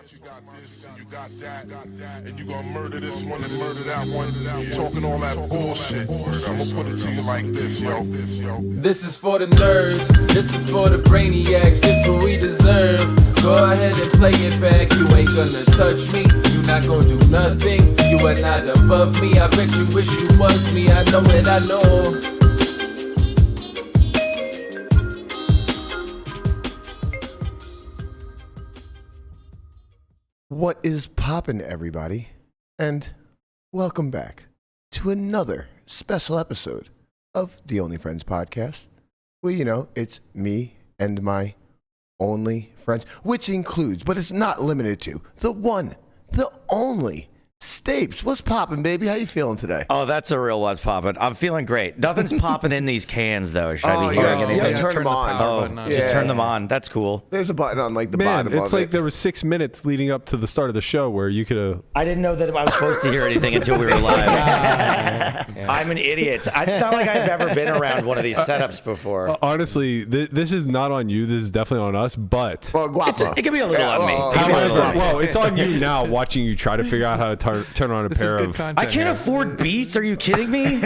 You got this and you got that, and you gonna murder this one and murder that one. Talking all that bullshit. I'm gonna put it to you like this, yo. This is for the nerds, this is for the brainiacs, this what we deserve. Go ahead and play it back, you ain't gonna touch me, you not gonna do nothing, you are not above me. I bet you wish you was me, I know it, I know. What is poppin', everybody? And welcome back to another special episode of the Only Friends podcast. Well, you know, it's me and my only friends, which includes, but it's not limited to, the one, the only, Stapes. What's poppin', baby? How you feeling today? Oh, that's a real what's poppin'. I'm feeling great. Nothing's popping in these cans, though. Should I be hearing anything? Yeah, turn them on. Just turn them on. That's cool. There's a button on like the Man, bottom it's of like it. there was 6 minutes leading up to the start of the show where you could have. I didn't know that I was supposed to hear anything until we were live. I'm an idiot. It's not like I've ever been around one of these setups before. Honestly, this is not on you. This is definitely on us. But Well, guapo. It could be a little on me. well, it's on you now. Watching you try to figure out how to turn on a pair of. I can't afford Beats. Are you kidding me?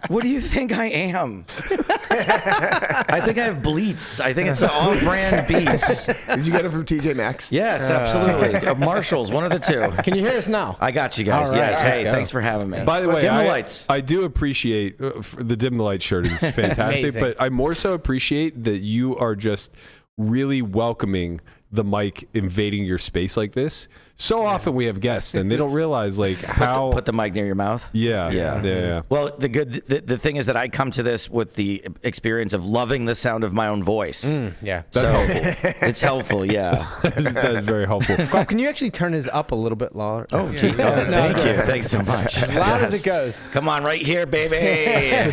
What do you think I am? I think I have Bleats. I think it's an all-brand Beats. Did you get it from TJ Maxx? Yes, absolutely. Marshalls, one of the two. Can you hear us now? I got you guys. All right, yes. let's Hey, go. thanks for having me. By the way, dim the lights. I do appreciate the dim the light shirt is fantastic, Amazing. but I more so appreciate that you are just really welcoming the mic invading your space like this. So often we have guests and they don't realize like how Put the mic near your mouth. Yeah. Well, the thing is that I come to this with the experience of loving the sound of my own voice. Yeah. That's So helpful. It's helpful, yeah. That is very helpful. Bob, can you actually turn his up a little bit louder? Oh, gee, thank you. Thanks so much. As loud as Yes. it goes. Come on, right here, baby. We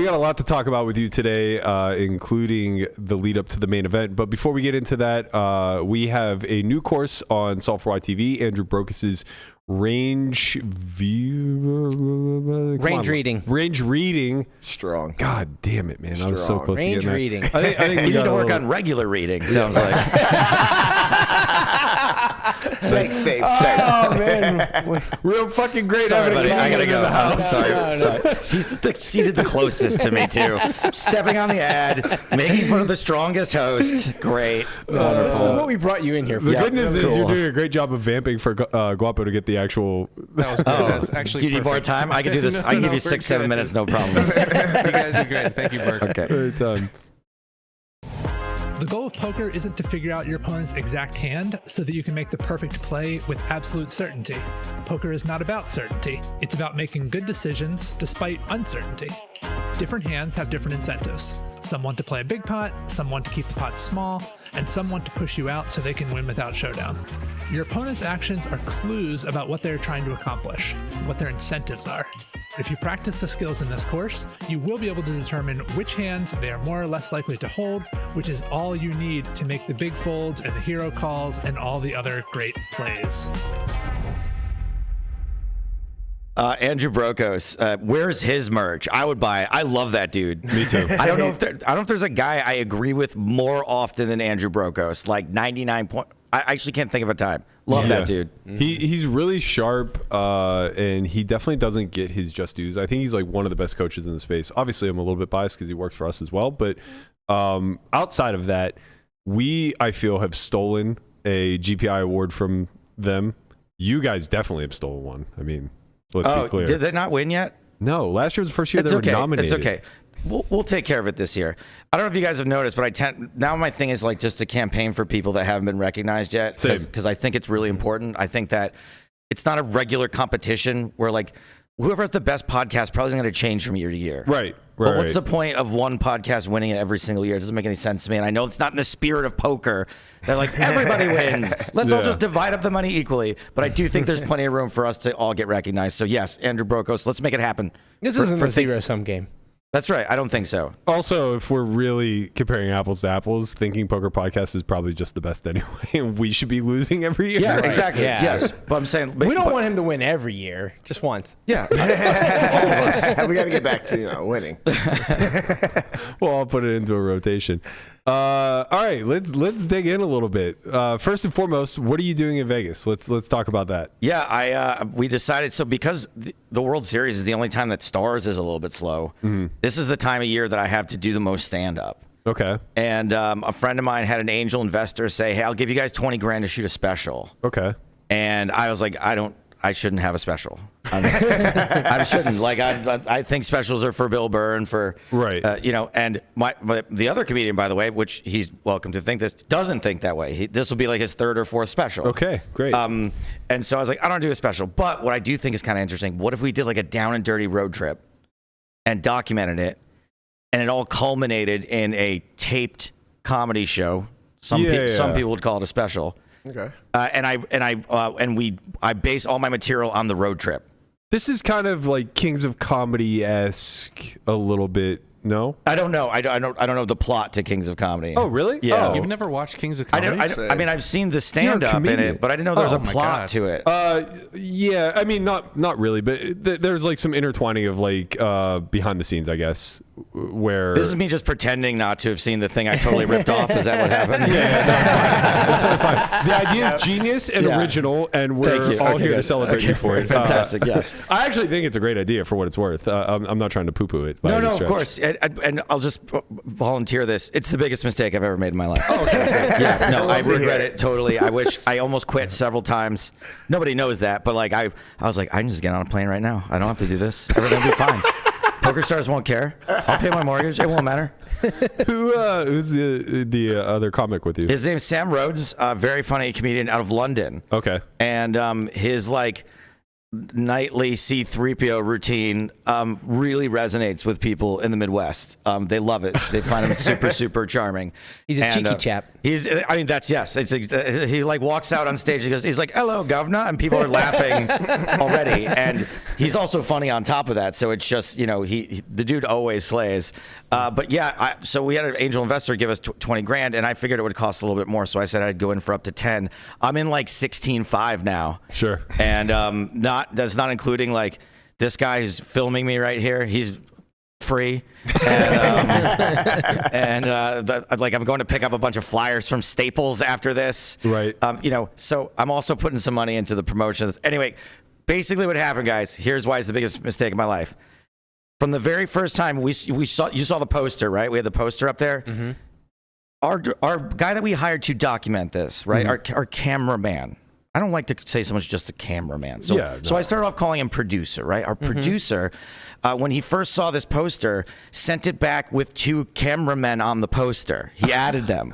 got a lot to talk about with you today, including the lead up to the main event. But before we get into that, we have a new course on Software YTV, Andrew Brokos's Range reading. Strong. God damn it, man! I was so Strong. close to Range getting that. reading. I think we You got need to a work little- on regular reading, sounds like. Thanks, Stapes. Oh, man. real fucking great. Sorry, having a buddy. I gotta comedian in go. the house. Sorry. He's seated the closest to me, too. Stepping on the ad, making fun of the strongest host. Great. Wonderful. What we brought you in here for. The Yeah, good news is cool. you're doing a great job of vamping for Guapo to get the actual. That was good. That's actually Do you need more time? I can do this. I can give you 6-7 minutes, no problem. You guys are great. Thank you, Bert. Okay. Every time. The goal of poker isn't to figure out your opponent's exact hand so that you can make the perfect play with absolute certainty. Poker is not about certainty. It's about making good decisions despite uncertainty. Different hands have different incentives. Some want to play a big pot, some want to keep the pot small, and some want to push you out so they can win without showdown. Your opponent's actions are clues about what they're trying to accomplish, what their incentives are. If you practice the skills in this course, you will be able to determine which hands they are more or less likely to hold, which is all you need to make the big folds and the hero calls and all the other great plays. Andrew Brokos, where's his merch? I would buy it. I love that dude. Me too. I don't know if there's a guy I agree with more often than Andrew Brokos. Like 99 point. I actually can't think of a time. Love that dude. He's really sharp, and he definitely doesn't get his just dues. I think he's like one of the best coaches in the space. Obviously, I'm a little bit biased because he works for us as well. But outside of that, I feel, have stolen a GPI award from them. You guys definitely have stolen one. I mean, let's be clear. Did they not win yet? No, last year was the first year It's they okay. were nominated. It's okay. We'll take care of it this year. I don't know if you guys have noticed, but now my thing is like just to campaign for people that haven't been recognized yet, Same. because I think it's really important. I think that it's not a regular competition where like whoever has the best podcast probably isn't going to change from year to year. Right. But what's the point of one podcast winning it every single year? It doesn't make any sense to me. And I know it's not in the spirit of poker that like everybody wins. Let's all just divide up the money equally. But I do think there's plenty of room for us to all get recognized. So yes, Andrew Brokos, let's make it happen. This isn't a zero-sum game. That's right. I don't think so. Also, if we're really comparing apples to apples, Thinking Poker Podcast is probably just the best anyway, and we should be losing every year. Yeah, exactly. Yeah. Yes. But I'm saying We don't want him to win every year, just once. Yeah. We got to get back to winning. Well, I'll put it into a rotation. All right, let's dig in a little bit. First and foremost, what are you doing in Vegas? Let's talk about that. Yeah, we decided, so because the World Series is the only time that Stars is a little bit slow, this is the time of year that I have to do the most stand-up. Okay. And a friend of mine had an angel investor say, hey, I'll give you guys 20 grand to shoot a special. Okay. And I was like, I shouldn't have a special. I shouldn't. Like, I think specials are for Bill Burr and for, right. And the other comedian, by the way, which he's welcome to think this, doesn't think that way. This will be like his third or fourth special. Okay, great. And so I was like, I don't do a special. But what I do think is kind of interesting, what if we did like a down and dirty road trip and documented it, and it all culminated in a taped comedy show? Some people would call it a special. Okay. I base all my material on the road trip. This is kind of like Kings of Comedy-esque a little bit. No, I don't know. I don't know the plot to Kings of Comedy. Oh, really? Yeah. Oh. You've never watched Kings of Comedy? I mean, I've seen the stand-up in it, but I didn't know there was a plot to it. Yeah, I mean, not really, but there's like some intertwining of like behind the scenes, I guess, where this is me just pretending not to have seen the thing I totally ripped off. Is that what happened? That's totally fine. The idea is genius and original, and we're all here to celebrate you for it. Fantastic. Yes, I actually think it's a great idea for what it's worth. I'm not trying to poo-poo it. No, of course. And I'll just volunteer this. It's the biggest mistake I've ever made in my life. Oh, okay. Yeah, no, I regret it totally. I wish I almost quit several times. Nobody knows that, but like I was like, I can just get on a plane right now. I don't have to do this. Everything will be fine. Poker Stars won't care. I'll pay my mortgage. It won't matter. Who's the other comic with you? His name's Sam Rhodes, a very funny comedian out of London. Okay. And his like nightly C-3PO routine really resonates with people in the Midwest. They love it. They find him super, super charming. He's a cheeky chap. He like walks out on stage. He's like, hello, governor. And people are laughing already. And he's also funny on top of that. So it's just, the dude always slays. But yeah, so we had an angel investor give us 20 grand, and I figured it would cost a little bit more. So I said I'd go in for up to 10. I'm in like 16.5 now. Sure. And that's not including like this guy who's filming me right here. He's free, and like I'm going to pick up a bunch of flyers from Staples after this. Right. So I'm also putting some money into the promotions. Anyway, basically what happened, guys. Here's why it's the biggest mistake of my life. From the very first time you saw the poster, right? We had the poster up there. Mm-hmm. Our guy that we hired to document this, right? Mm-hmm. Our cameraman. I don't like to say so much just a cameraman. So I started off calling him producer, right? Our producer, when he first saw this poster, sent it back with 2 cameramen on the poster. He added them.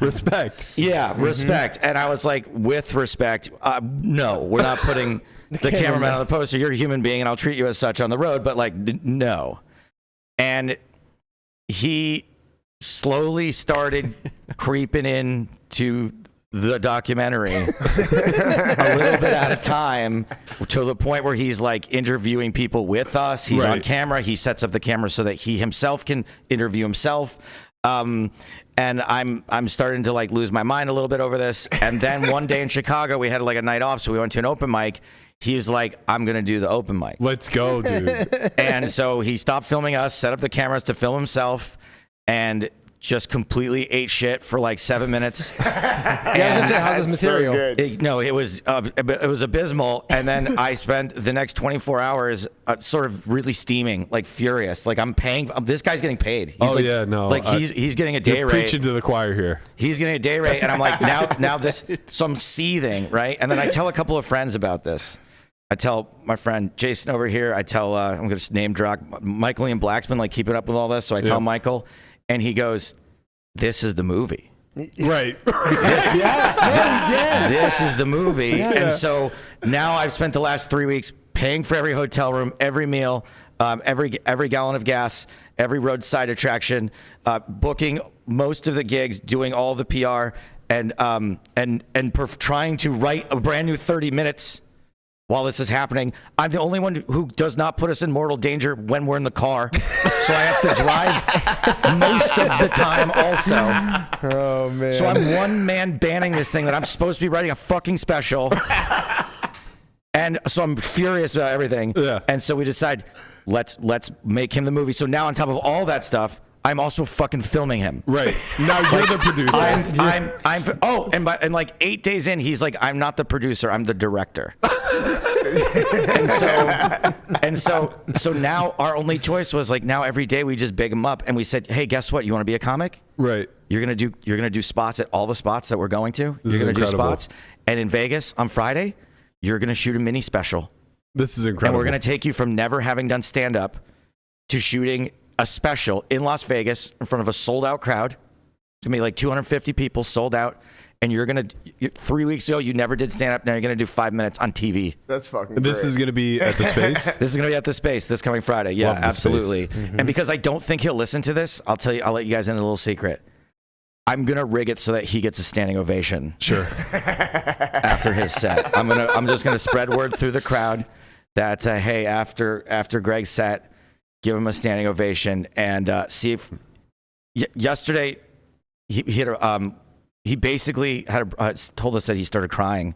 Respect. Yeah, respect. And I was like, with respect, no, we're not putting the cameraman on the poster. You're a human being, and I'll treat you as such on the road, but like, no. And he slowly started creeping into the documentary a little bit at a time, to the point where he's like interviewing people with us. He's on camera. He sets up the camera so that he himself can interview himself. And I'm starting to like lose my mind a little bit over this. And then one day in Chicago, we had like a night off, so we went to an open mic. He was like, I'm going to do the open mic. Let's go, dude. And so he stopped filming us, set up the cameras to film himself, and just completely ate shit for like 7 minutes. How's his material? It was abysmal. And then I spent the next 24 hours sort of really steaming, like furious. Like I'm paying. This guy's getting paid. He's he's getting a day rate. Preaching to the choir here. He's getting a day rate, and I'm like now this. So I'm seething, right? And then I tell a couple of friends about this. I tell my friend Jason over here. I tell I'm going to name drop Michael Ian Blacksman, like keeping up with all this. So I tell Michael. And he goes, this is the movie. Right. This is the movie. Yeah. And so now I've spent the last 3 weeks paying for every hotel room, every meal, every gallon of gas, every roadside attraction, booking most of the gigs, doing all the PR, and trying to write a brand new 30 minutes while this is happening. I'm the only one who does not put us in mortal danger when we're in the car. So I have to drive most of the time also. Oh, man. So I'm one man banning this thing that I'm supposed to be writing a fucking special. And so I'm furious about everything. Yeah. And so we decide, let's make him the movie. So now on top of all that stuff, I'm also fucking filming him. Right. Now you're the producer. And like 8 days in, he's like, I'm not the producer, I'm the director. So now our only choice was like, now every day we just big him up and we said, hey, guess what? You want to be a comic? Right. You're gonna do spots at all the spots that we're going to. This you're is gonna do incredible. spots, and in Vegas on Friday, you're gonna shoot a mini special. This is And incredible. we're gonna take you from never having done stand up to shooting a special in Las Vegas in front of a sold out crowd. It's gonna be like 250 people sold out. And you're gonna 3 weeks ago you never did stand up. Now you're gonna do 5 minutes on TV. That's fucking. This great. is going to be at the Space. This is gonna be at the Space this coming Friday. Yeah, Love the absolutely. Space. And because I don't think he'll listen to this, I'll let you guys in a little secret. I'm gonna rig it so that he gets a standing ovation. Sure. After his set, I'm just gonna spread word through the crowd that hey, after Greg's set, give him a standing ovation and see if yesterday he basically told us that he started crying,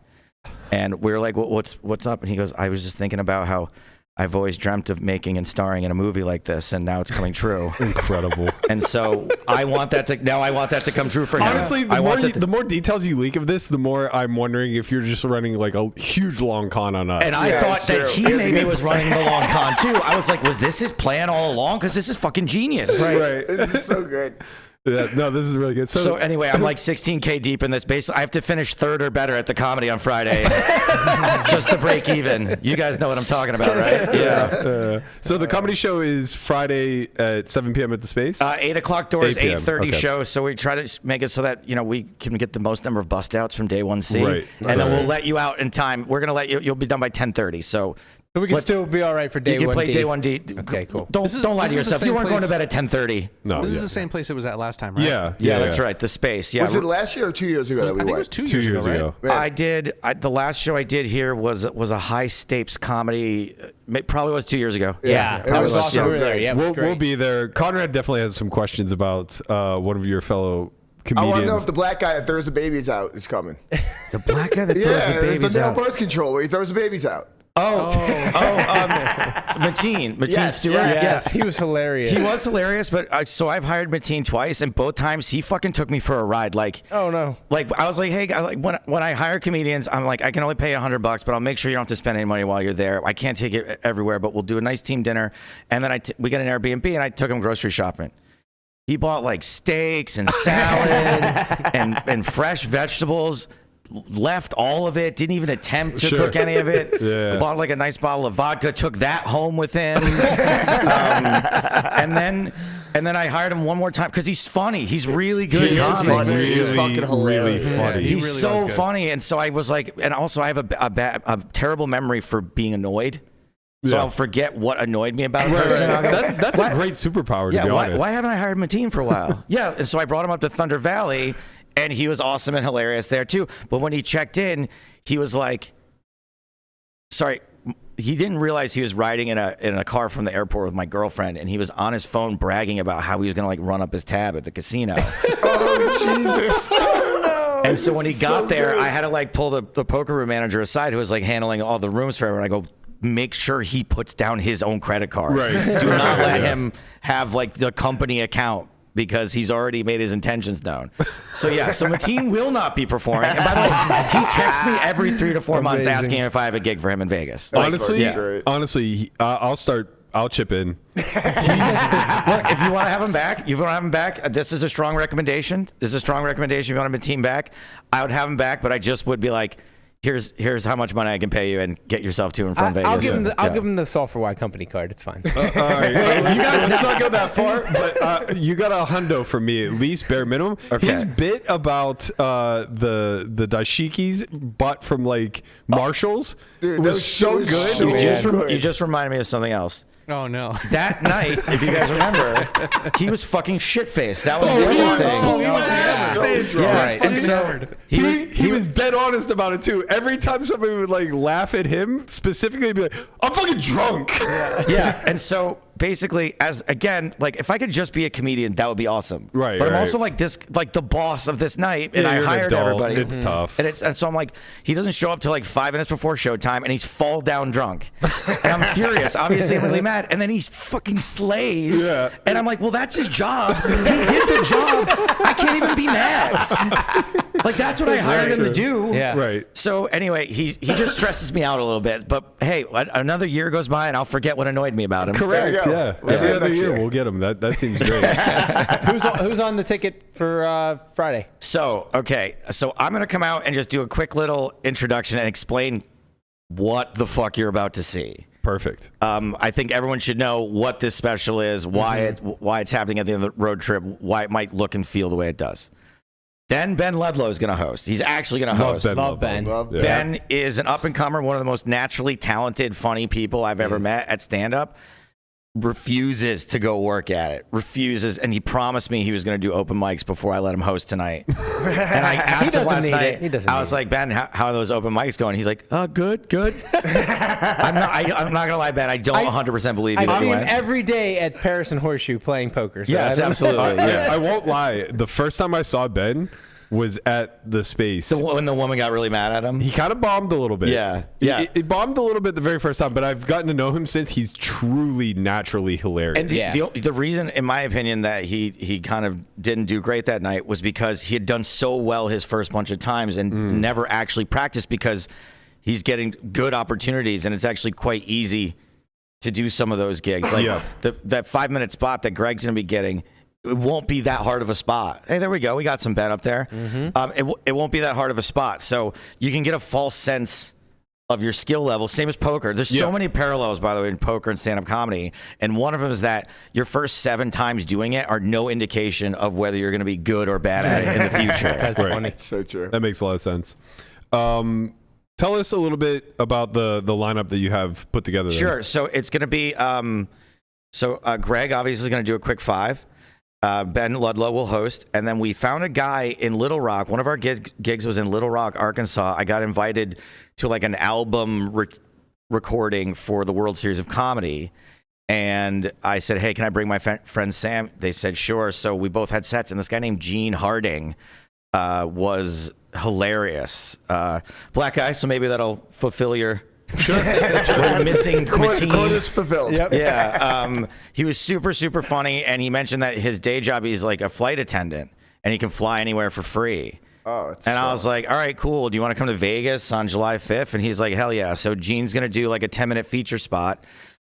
and we were like, what's up? And he goes, I was just thinking about how I've always dreamt of making and starring in a movie like this, and now it's coming true. Incredible. And so I want that to come true for him. Honestly, the more details you leak of this, the more I'm wondering if you're just running like a huge long con on us. And I thought that he maybe was running the long con too. I was like, was this his plan all along? Because this is fucking genius. Right. This is so good. Yeah, no, this is really good. So anyway, I'm like 16K deep in this. Basically, I have to finish third or better at the comedy on Friday just to break even. You guys know what I'm talking about, right? Yeah. So the comedy show is Friday at 7 p.m. at the Space? 8 o'clock doors, 8 p.m. 8:30 Okay. show. So we try to make it so that we can get the most number of bust outs from day 1C, Right. and then we'll let you out in time. We're gonna let you. You'll be done by 10:30. So. But we can still be all right for day You can 1D. play day 1D. Okay, cool. Don't lie to this is the yourself. same You weren't going to place- bed at 10:30. No, This yeah. is the same place it was at last time, right? Yeah, That's right. The Space. Yeah. Was it last year or 2 years ago that we I think it went? was 2 2 years, years ago, ago. right? I did. The last show I did here was a high stakes comedy. Probably was 2 years ago. Yeah, It that was was awesome. so We were there. good. Yeah, it was We'll great. be there. Conrad definitely has some questions about one of your fellow I comedians. want to know if the black guy that throws the babies out is coming. The black guy that throws Yeah, the there's babies the male out. birth control where he throws the babies out. Mateen Yes, Stewart. yes. Yes, he was hilarious. He was hilarious, but so I've hired Mateen twice, and both times he fucking took me for a ride. Like, Oh no. like I was like, hey, when I hire comedians, I'm like, I can only pay $100, but I'll make sure you don't have to spend any money while you're there. I can't take it everywhere, but we'll do a nice team dinner, and then we get an Airbnb, and I took him grocery shopping. He bought like steaks and salad and fresh vegetables. Left all of it, didn't even attempt to cook any of it. Yeah. Bought like a nice bottle of vodka, took that home with him. And then I hired him one more time because he's funny. He's really good. He is at comedy. funny. He's fucking hilarious. Really funny. He He's really so was good. funny. And so I was like, and also I have a terrible memory for being annoyed. So Yeah. I'll forget what annoyed me about a person. I'll go, That's a great superpower, to be honest. why haven't I hired Mateen for a while? Yeah, and so I brought him up to Thunder Valley, and he was awesome and hilarious there too. But when he checked in, he was like, sorry, he didn't realize he was riding in a car from the airport with my girlfriend, and he was on his phone bragging about how he was gonna like run up his tab at the casino. Oh, Jesus. And so when he got so there, good. I had to like pull the poker room manager aside, who was like handling all the rooms for everyone. I go, make sure he puts down his own credit card. Right. Do not let him have like the company account, because he's already made his intentions known. So yeah, so Mateen will not be performing. And by the way, he texts me every 3 to 4 months Amazing. asking if I have a gig for him in Vegas. Honestly, Yeah. I'll chip in. Look, if you want to have him back, this is a strong recommendation. This is a strong recommendation. If you want Mateen back, I would have him back, but I just would be like, here's how much money I can pay you, and get yourself to and from Vegas. I'll give him and- the I'll give him the Software Y company card. It's fine. All right, let's not go that far. But you got a hundo from me, at least bare minimum. Okay. His bit about the dashikis bought from like Marshalls Dude, was those so shit was good. so good. You just reminded me of something else. Oh no. That night, if you guys remember, he was fucking shit-faced. That was the other thing. Yeah, And so He was dead honest about it too. Every time somebody would like laugh at him, specifically, he'd be like, "I'm fucking drunk." yeah, and so basically, as again, like if I could just be a comedian, that would be awesome. Right, But I'm right. also like this, like the boss of this night, and Yeah, I you're an hired adult. everybody. It's tough. And so I'm like, he doesn't show up till like 5 minutes before showtime, and he's fall down drunk, and I'm furious. Obviously, I'm really mad, and then he fucking slays, Yeah. and I'm like, well, that's his job. He did the job. I can't even be mad. Like that's what I hired him to do. Yeah. Right. So anyway, he just stresses me out a little bit. But hey, another year goes by and I'll forget what annoyed me about him. Correct. There you go. Yeah. Let's see Every it other next year year. we'll get him. That seems great. Who's on the ticket for Friday? So okay, so I'm gonna come out and just do a quick little introduction and explain what the fuck you're about to see. Perfect. I think everyone should know what this special is, why it's happening at the end of the road trip, why it might look and feel the way it does. Then Ben Ludlow is going to host. He's actually going to host. Love Ben. Love Yeah. Ben is an up-and-comer, one of the most naturally talented, funny people I've ever met at stand-up. Refuses to go work at it. Refuses, and he promised me he was going to do open mics before I let him host tonight. And I asked him doesn't last need night. it. He doesn't I need was it. like, Ben, how are those open mics going? He's like, good. I'm not going to lie, Ben. I don't 100% believe you. I that see you him went. every day at Paris and Horseshoe playing poker. So Yes, I don't- absolutely. Yeah. I won't lie. The first time I saw Ben was at the space. When the woman got really mad at him. He kind of bombed a little bit. Yeah. He bombed a little bit the very first time, but I've gotten to know him since. He's truly naturally hilarious. And the reason, in my opinion, that he kind of didn't do great that night was because he had done so well his first bunch of times and never actually practiced, because he's getting good opportunities and it's actually quite easy to do some of those gigs. Like that 5-minute spot that Greg's going to be getting, it won't be that hard of a spot. Hey, there we go. We got some Ben up there. It won't be that hard of a spot. So you can get a false sense of your skill level. Same as poker. There's so many parallels, by the way, in poker and stand-up comedy. And one of them is that your first 7 times doing it are no indication of whether you're going to be good or bad at it in the future. That's Right. funny. So true. That makes a lot of sense. Tell us a little bit about the lineup that you have put together. then. Sure. So it's going to be Greg obviously is going to do a quick 5. Ben Ludlow will host. And then we found a guy in Little Rock. One of our gigs was in Little Rock, Arkansas. I got invited to like an album recording for the World Series of Comedy. And I said, hey, can I bring my friend Sam? They said, sure. So we both had sets. And this guy named Gene Harding was hilarious. Black guy, so maybe that'll fulfill your... We're missing Quote Mateen. is fulfilled. Yep. Yeah, he was super funny, and he mentioned that his day job, he's like a flight attendant, and he can fly anywhere for free. Oh, it's And I was like, all right, cool. Do you want to come to Vegas on July 5th? And he's like, hell yeah. So Gene's going to do like a 10-minute feature spot,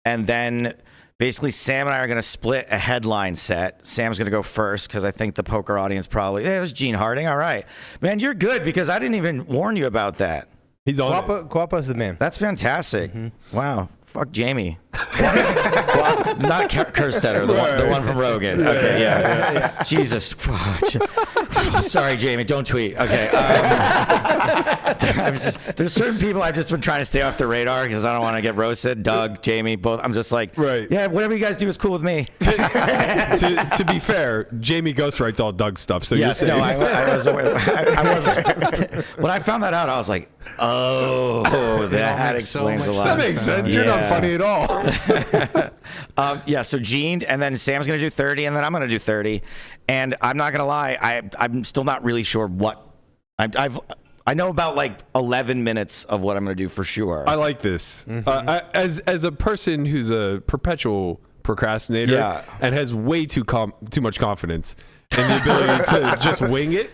and then basically Sam and I are going to split a headline set. Sam's going to go first because I think the poker audience probably, hey, there's Gene Harding. All right. Man, you're good because I didn't even warn you about that. He's on it. Guapo's the man. That's fantastic. Wow. Fuck Jamie. Well, not Kerstetter, the one from Rogan. Okay, yeah. Jesus. Sorry, Jamie. Don't tweet. Okay. There's certain people I've just been trying to stay off the radar because I don't want to get roasted. Doug, Jamie, both. I'm just like, Right. yeah, whatever you guys do is cool with me. to be fair, Jamie ghostwrites all Doug's stuff, so Yes, you're no, safe. I was. When I found that out, I was like, oh, that makes so explains a much lot. That makes sense. You're not Yeah. funny at all. Yeah, so Gene, and then Sam's going to do 30, and then I'm going to do 30. And I'm not going to lie, I'm still not really sure what. I know about like 11 minutes of what I'm going to do for sure. I like this. As a person who's a perpetual procrastinator Yeah. and has way too much confidence in the ability to just wing it,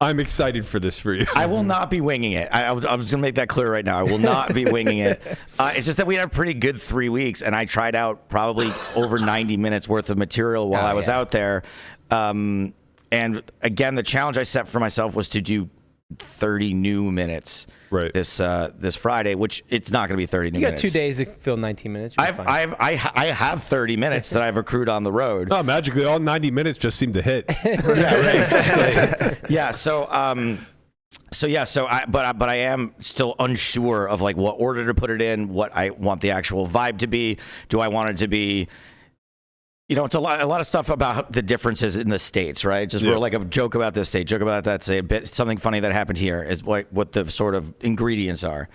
I'm excited for this for you. I will not be winging it. I was going to make that clear right now. I will not be winging it. It's just that we had a pretty good 3 weeks, and I tried out probably over 90 minutes worth of material while I was out there. And again, the challenge I set for myself was to do 30 new minutes this Friday, which it's not going to be 30 new minutes. You got 2 days to fill 19 minutes. You'll be fine. I have 30 minutes that I've accrued on the road. Oh, magically, all 90 minutes just seem to hit. Yeah, right, exactly. Yeah, so I am still unsure of like what order to put it in, what I want the actual vibe to be. Do I want it to be, it's a lot of stuff about the differences in the states, right? Just we're like a joke about this state, joke about that state, a bit something funny that happened here is what the sort of ingredients are.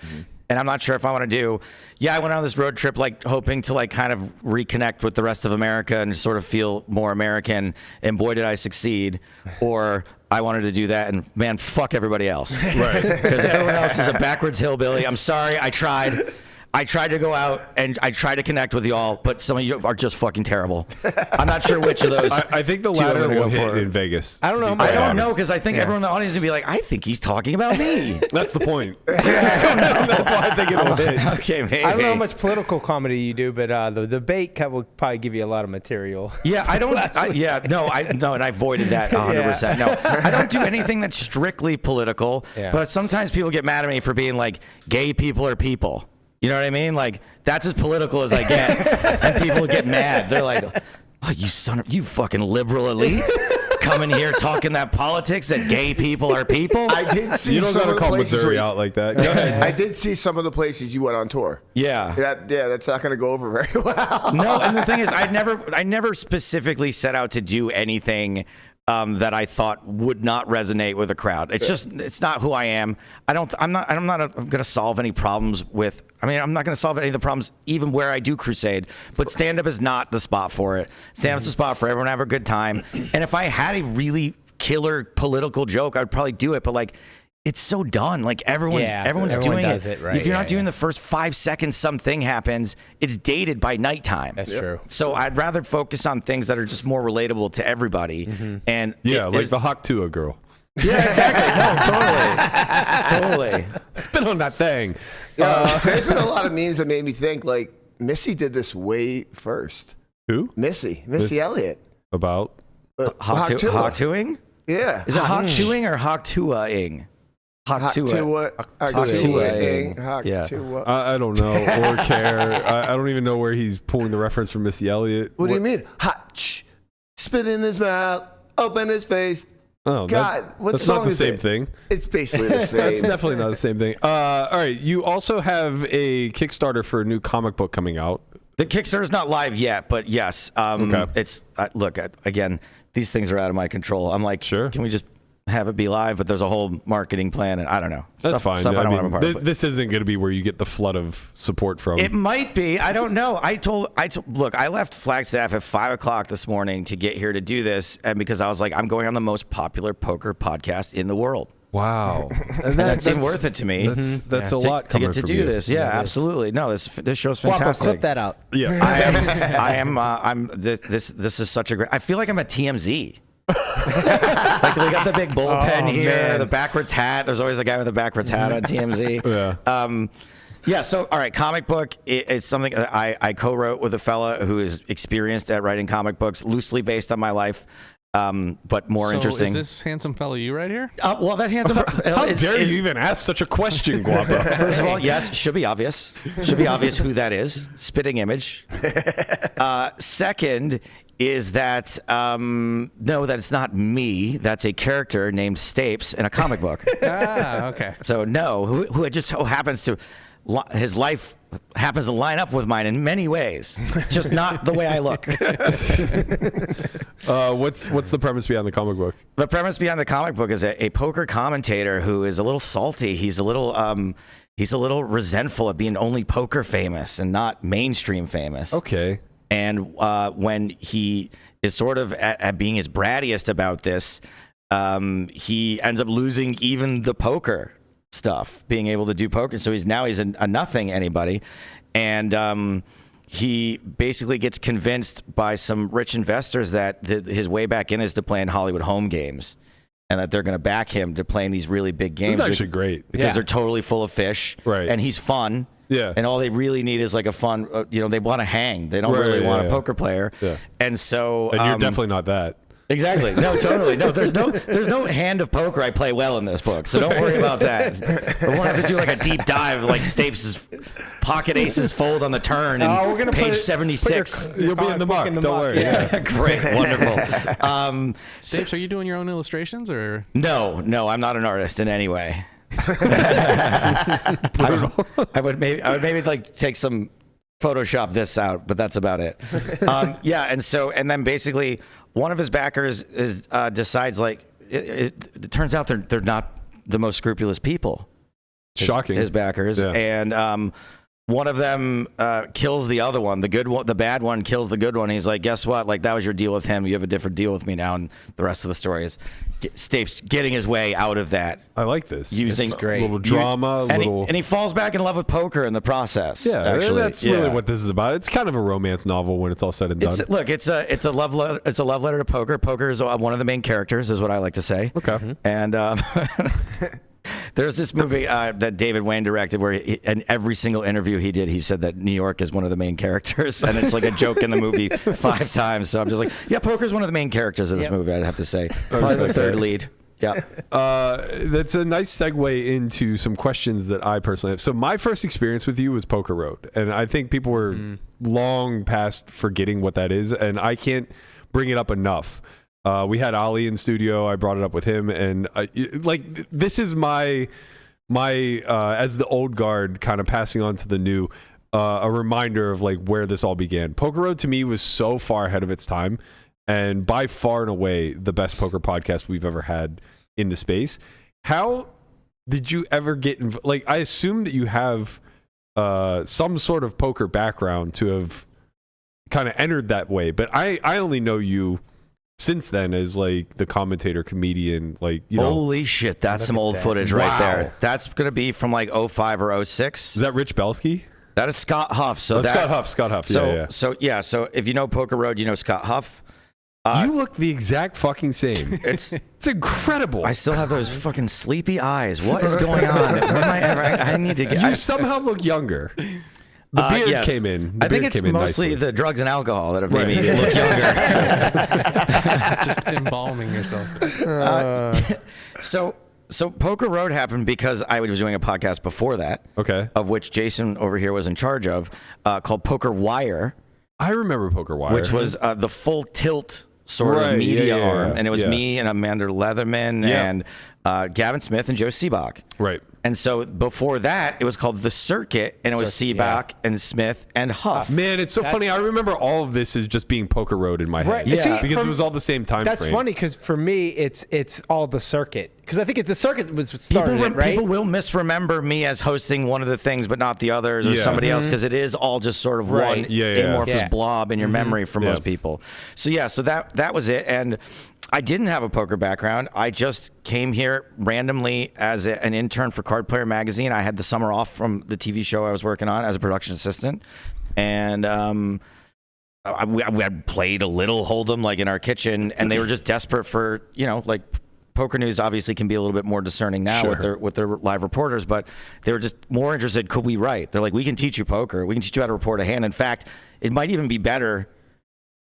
And I'm not sure if I want to do. Yeah, I went on this road trip like hoping to like kind of reconnect with the rest of America and sort of feel more American. And boy, did I succeed. Or I wanted to do that, and man, fuck everybody else. Right. Because everyone else is a backwards hillbilly. I'm sorry, I tried. I tried to go out and I tried to connect with y'all, but some of you are just fucking terrible. I'm not sure which of those. I think the two I'm latter gonna will go hit for. in Vegas. I don't know. I don't know, because I think everyone in the audience would be like, I think he's talking about me. That's the point. That's why I think it'll hit. Okay, maybe. I don't know how much political comedy you do, but the debate will probably give you a lot of material. Yeah, I don't. And I avoided that 100%. No, I don't do anything that's strictly political. Yeah. But sometimes people get mad at me for being like, gay people are people. You know what I mean? Like, that's as political as I get. And people get mad. They're like, oh, you fucking liberal elite. Coming here talking that politics, that gay people are people. I did see You don't some gotta of the call places Missouri where- out like that. Go ahead. I did see some of the places you went on tour. Yeah. That's not going to go over very well. No, and the thing is, I never specifically set out to do anything that I thought would not resonate with a crowd. It's not who I am. I'm not going to solve any problems with. I'm not going to solve any of the problems even where I do crusade. But stand up is not the spot for it. Stand up's the spot for everyone to have a good time. And if I had a really killer political joke, I'd probably do it. But like, it's so done. Like everyone's everyone doing does it, right? If you're not doing the first 5 seconds, something happens. It's dated by nighttime. That's true. So I'd rather focus on things that are just more relatable to everybody. Mm-hmm. And Like the Hawk Tua girl. yeah, exactly. No, totally. Spit on that thing. There's been a lot of memes that made me think like Missy did this way first. Who? Missy Elliott. About? Hawk Tuing? Yeah. Is it Hawk Tuing or Hawk Tuaing? Hawk Tua. Yeah. I don't know or care. I don't even know where he's pulling the reference from Missy Elliott. What do you mean? Spit in his mouth, open his face. Oh, God, what that's song not the is same it? thing. It's basically the That's same. definitely not the same thing. All right, you also have a Kickstarter for a new comic book coming out. The Kickstarter's not live yet, but yes. Okay. It's look, again, these things are out of my control. I'm like, Sure. Can we just have it be live? But there's a whole marketing plan, and I don't know. That's fine. Stuff I don't want to be part of. This isn't going to be where you get the flood of support from. It might be. I don't know. Look, I left Flagstaff at 5:00 this morning to get here to do this, and because I was like, I'm going on the most popular poker podcast in the world. Wow, And that seemed worth it to me. That's a to, lot to coming get to from do you. this. Yeah, absolutely. No, this show's Guapo, fantastic. clip that out. Yeah, This is such a great. I feel like I'm a TMZ. Like we got the big bullpen here, man. the backwards hat. There's always a guy with a backwards hat on TMZ. Yeah. Yeah. So, all right, comic book is something that I co-wrote with a fella who is experienced at writing comic books, loosely based on my life, but more interesting. Is this handsome fellow you right here? Well, that handsome. How dare you even ask such a question, Guapo? First of all, yes, should be obvious. Should be obvious who that is. Spitting image. Second is that no, that it's not me. That's a character named Stapes in a comic book. Okay. So no, who it just so happens to, his life happens to line up with mine in many ways, just not the way I look. What's the premise behind the comic book? The premise behind the comic book is a poker commentator who is a little salty. He's a little resentful of being only poker famous and not mainstream famous. Okay. And when he is sort of at being his brattiest about this, he ends up losing even the poker stuff, being able to do poker. So he's a nothing anybody. And he basically gets convinced by some rich investors that his way back in is to play in Hollywood home games, and that they're going to back him to play in these really big games. This is actually great. Because they're totally full of fish. Right. And he's fun. Yeah. And all they really need is like a fun, they want to hang. They don't really want a poker player. Yeah. And so. And you're definitely not that. Exactly. No, totally. No, there's no hand of poker I play well in this book, so don't worry about that. I won't have to do like a deep dive like Stapes' pocket aces fold on the turn and we're gonna page 76. You'll be in the muck. Don't worry. Yeah, great, wonderful. Stapes, are you doing your own illustrations or? No, I'm not an artist in any way. I would maybe like take some Photoshop this out, but that's about it. And then basically one of his backers decides like it turns out they're not the most scrupulous people. Shocking. his backers, Yeah. and one of them kills the other one. The good one, the bad one, kills the good one. He's like, guess what? Like, that was your deal with him. You have a different deal with me now. And the rest of the story is Stapes getting his way out of that. I like this. Using It's great. Little drama, and he falls back in love with poker in the process. Yeah, actually, that's really what this is about. It's kind of a romance novel when it's all said and done. It's a love letter to poker. Poker is one of the main characters, is what I like to say. Okay, and there's this movie that David Wayne directed where in every single interview he did, he said that New York is one of the main characters, and it's like a joke in the movie 5 times. So I'm just like, yeah, poker is one of the main characters of this movie. I'd have to say, probably the third lead. Yeah. That's a nice segue into some questions that I personally have. So my first experience with you was Poker Road, and I think people were long past forgetting what that is, and I can't bring it up enough. We had Ali in studio. I brought it up with him, and this is my as the old guard kind of passing on to the new, a reminder of like where this all began. Poker Road to me was so far ahead of its time, and by far and away the best poker podcast we've ever had in the space. How did you ever get involved? Like, I assume that you have some sort of poker background to have kind of entered that way, but I only know you since then as like the commentator, comedian, like, you know. Holy shit, that's some old footage right there. That's gonna be from like 05 or 06. Is that Rich Belsky? That is Scott Huff. So Scott Huff. So if you know Poker Road, you know Scott Huff. You look the exact fucking same. It's incredible. I still have those fucking sleepy eyes. What is going on? I need to get. You somehow look younger. The beard came in. I think it's mostly the drugs and alcohol that have made me look younger. Just embalming yourself. So Poker Road happened because I was doing a podcast before that. Okay. Of which Jason over here was in charge of, called Poker Wire. I remember Poker Wire. Which was the full tilt sort of media arm. And it was me and Amanda Leatherman and Gavin Smith and Joe Seabach. Right. And so before that, it was called The Circuit, and it was Seabach and Smith and Huff. Man, it's so funny. I remember all of this as just being Poker Road in my head. Right. Yeah. Because it was all the same time That's frame. funny because for me, it's all The Circuit. Because I think The Circuit was started right? People will misremember me as hosting one of the things, but not the others, or somebody else, because it is all just sort of one amorphous blob in your memory for most people. So that was it. And I didn't have a poker background. I just came here randomly as an intern for Card Player Magazine. I had the summer off from the TV show I was working on as a production assistant. And we had played a little Hold'em like in our kitchen, and they were just desperate for, like, Poker News obviously can be a little bit more discerning now with their live reporters, but they were just more interested, could we write? They're like, we can teach you poker. We can teach you how to report a hand. In fact, it might even be better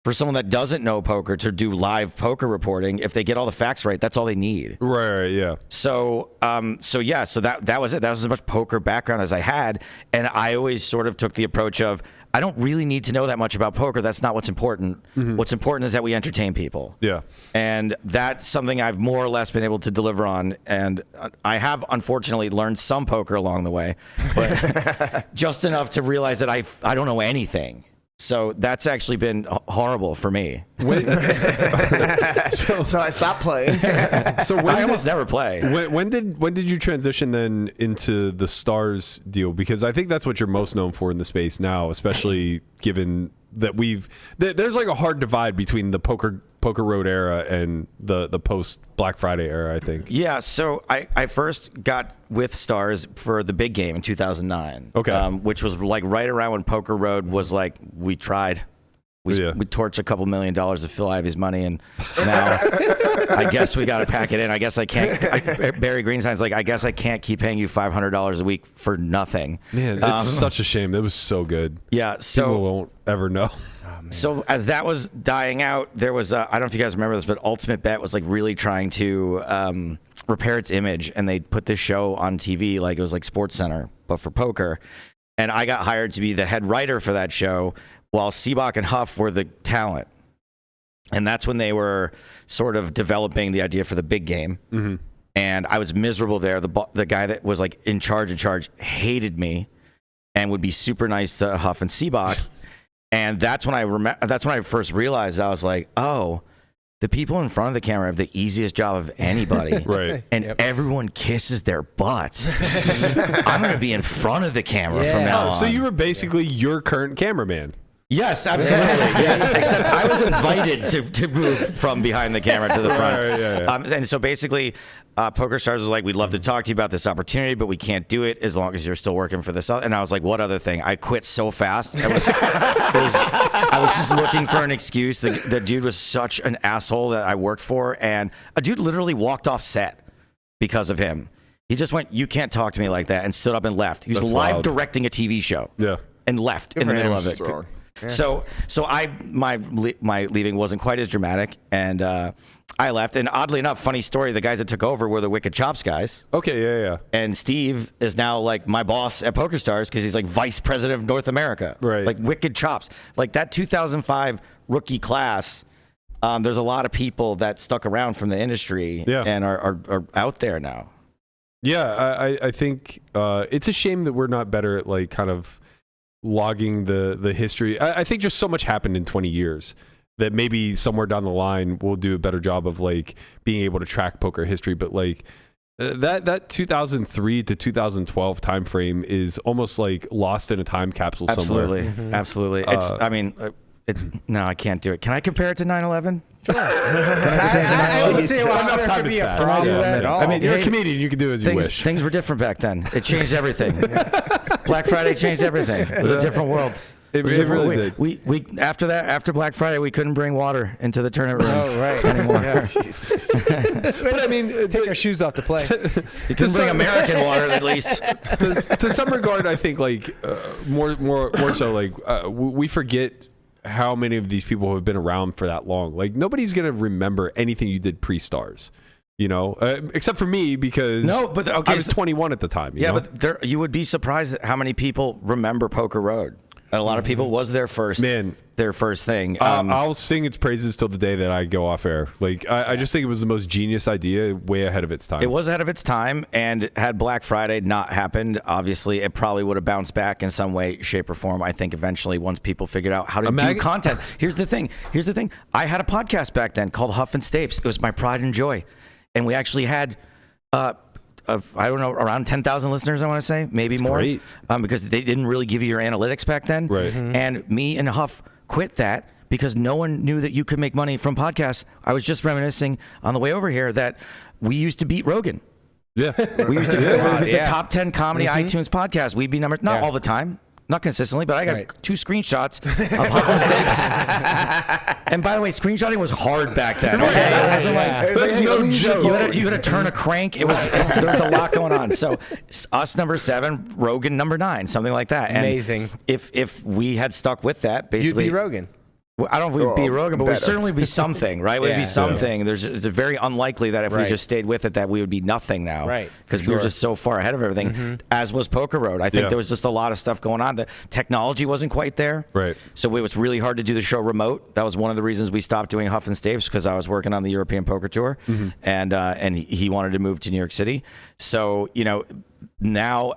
for someone that doesn't know poker to do live poker reporting. If they get all the facts right, that's all they need. Right, yeah. So that was it. That was as much poker background as I had, and I always sort of took the approach of, I don't really need to know that much about poker. That's not what's important. What's important is that we entertain people. Yeah. And that's something I've more or less been able to deliver on. And I have, unfortunately, learned some poker along the way, but just enough to realize that I don't know anything. So that's actually been horrible for me. So I stopped playing. I almost never play. When did you transition then into the Stars deal? Because I think that's what you're most known for in the space now, especially given that there's like a hard divide between the Poker Road era and the post Black Friday era, I think. Yeah, so I first got with Stars for the big game in 2009. Okay. Which was like right around when Poker Road was like, we tried. We torched a couple $1 million of Phil Ivey's money, and now I guess we got to pack it in. I guess I can't. Barry Greenstein's like, I guess I can't keep paying you $500 a week for nothing. Man, it's such a shame. It was so good. Yeah, so people won't ever know. So as that was dying out, there was I don't know if you guys remember this, but Ultimate Bet was like really trying to repair its image, and they put this show on TV like it was like SportsCenter, but for poker. And I got hired to be the head writer for that show, while Seabach and Huff were the talent. And that's when they were sort of developing the idea for the big game. And I was miserable there. The guy that was like in charge hated me and would be super nice to Huff and Seabach. And that's when I first realized, I was like, oh, the people in front of the camera have the easiest job of anybody. Right. And everyone kisses their butts. I'm going to be in front of the camera from now on. So you were basically your current cameraman. Yes, absolutely. Yes, except I was invited to move from behind the camera to the front. Right. And so basically, PokerStars was like, we'd love to talk to you about this opportunity, but we can't do it as long as you're still working for this. And I was like, what other thing? I quit so fast. I was just looking for an excuse. The dude was such an asshole that I worked for. And a dude literally walked off set because of him. He just went, you can't talk to me like that, and stood up and left. He was live directing a TV show. Yeah. And left in the middle of it. Yeah. So my leaving wasn't quite as dramatic, and I left. And oddly enough, funny story, the guys that took over were the Wicked Chops guys. Okay, yeah. And Steve is now like my boss at PokerStars because he's like vice president of North America. Right. Like Wicked Chops. Like that 2005 rookie class, there's a lot of people that stuck around from the industry and are out there now. Yeah, I think it's a shame that we're not better at like kind of logging the history. I think just so much happened in 20 years that maybe somewhere down the line we'll do a better job of like being able to track poker history. But like that 2003 to 2012 time frame is almost like lost in a time capsule somewhere. Absolutely. It's no, I can't do it. Can I compare it to 9/11? I would say Enough time be has a passed. problem at all. I mean, you're a comedian. You can do as you wish. Things were different back then. It changed everything. Black Friday changed everything. It was a different world. It really did. We after Black Friday, we couldn't bring water into the tournament room. Oh, right. Anymore. But I mean, take our shoes off to play. You couldn't bring American water at least. To some regard, I think like more so like we forget how many of these people have been around for that long. Like nobody's gonna remember anything you did pre-stars, you know, except for me because I was 21 at the time. You know? But you would be surprised at how many people remember Poker Road. And a lot of people was their first thing. I'll sing its praises till the day that I go off air. Like I just think it was the most genius idea, way ahead of its time. It was ahead of its time, and had Black Friday not happened, obviously it probably would have bounced back in some way, shape, or form. I think eventually once people figured out how to do content. Here's the thing. I had a podcast back then called Huff and Stapes. It was my pride and joy, and we actually had. I don't know, around 10,000 listeners, I want to say, maybe more. Great. Because they didn't really give you your analytics back then. Right. And me and Huff quit that because no one knew that you could make money from podcasts. I was just reminiscing on the way over here that we used to beat Rogan. Yeah. We used to the top 10 comedy iTunes podcast. We'd be not all the time. Not consistently, but I got 2 screenshots of Huff and Stapes. And by the way, screenshotting was hard back then. Okay? No joke. You had to turn a crank. There was a lot going on. So us number 7, Rogan number 9, something like that. And amazing. If we had stuck with that, basically, you'd be Rogan. I don't know if we'd be Rogan, but we'd certainly be something, right? We'd be something. It's very unlikely that if we just stayed with it, that we would be nothing now. Right. Because we were just so far ahead of everything, as was Poker Road. I think there was just a lot of stuff going on. The technology wasn't quite there. Right. So it was really hard to do the show remote. That was one of the reasons we stopped doing Huff and Stapes, because I was working on the European Poker Tour, and he wanted to move to New York City. So, now...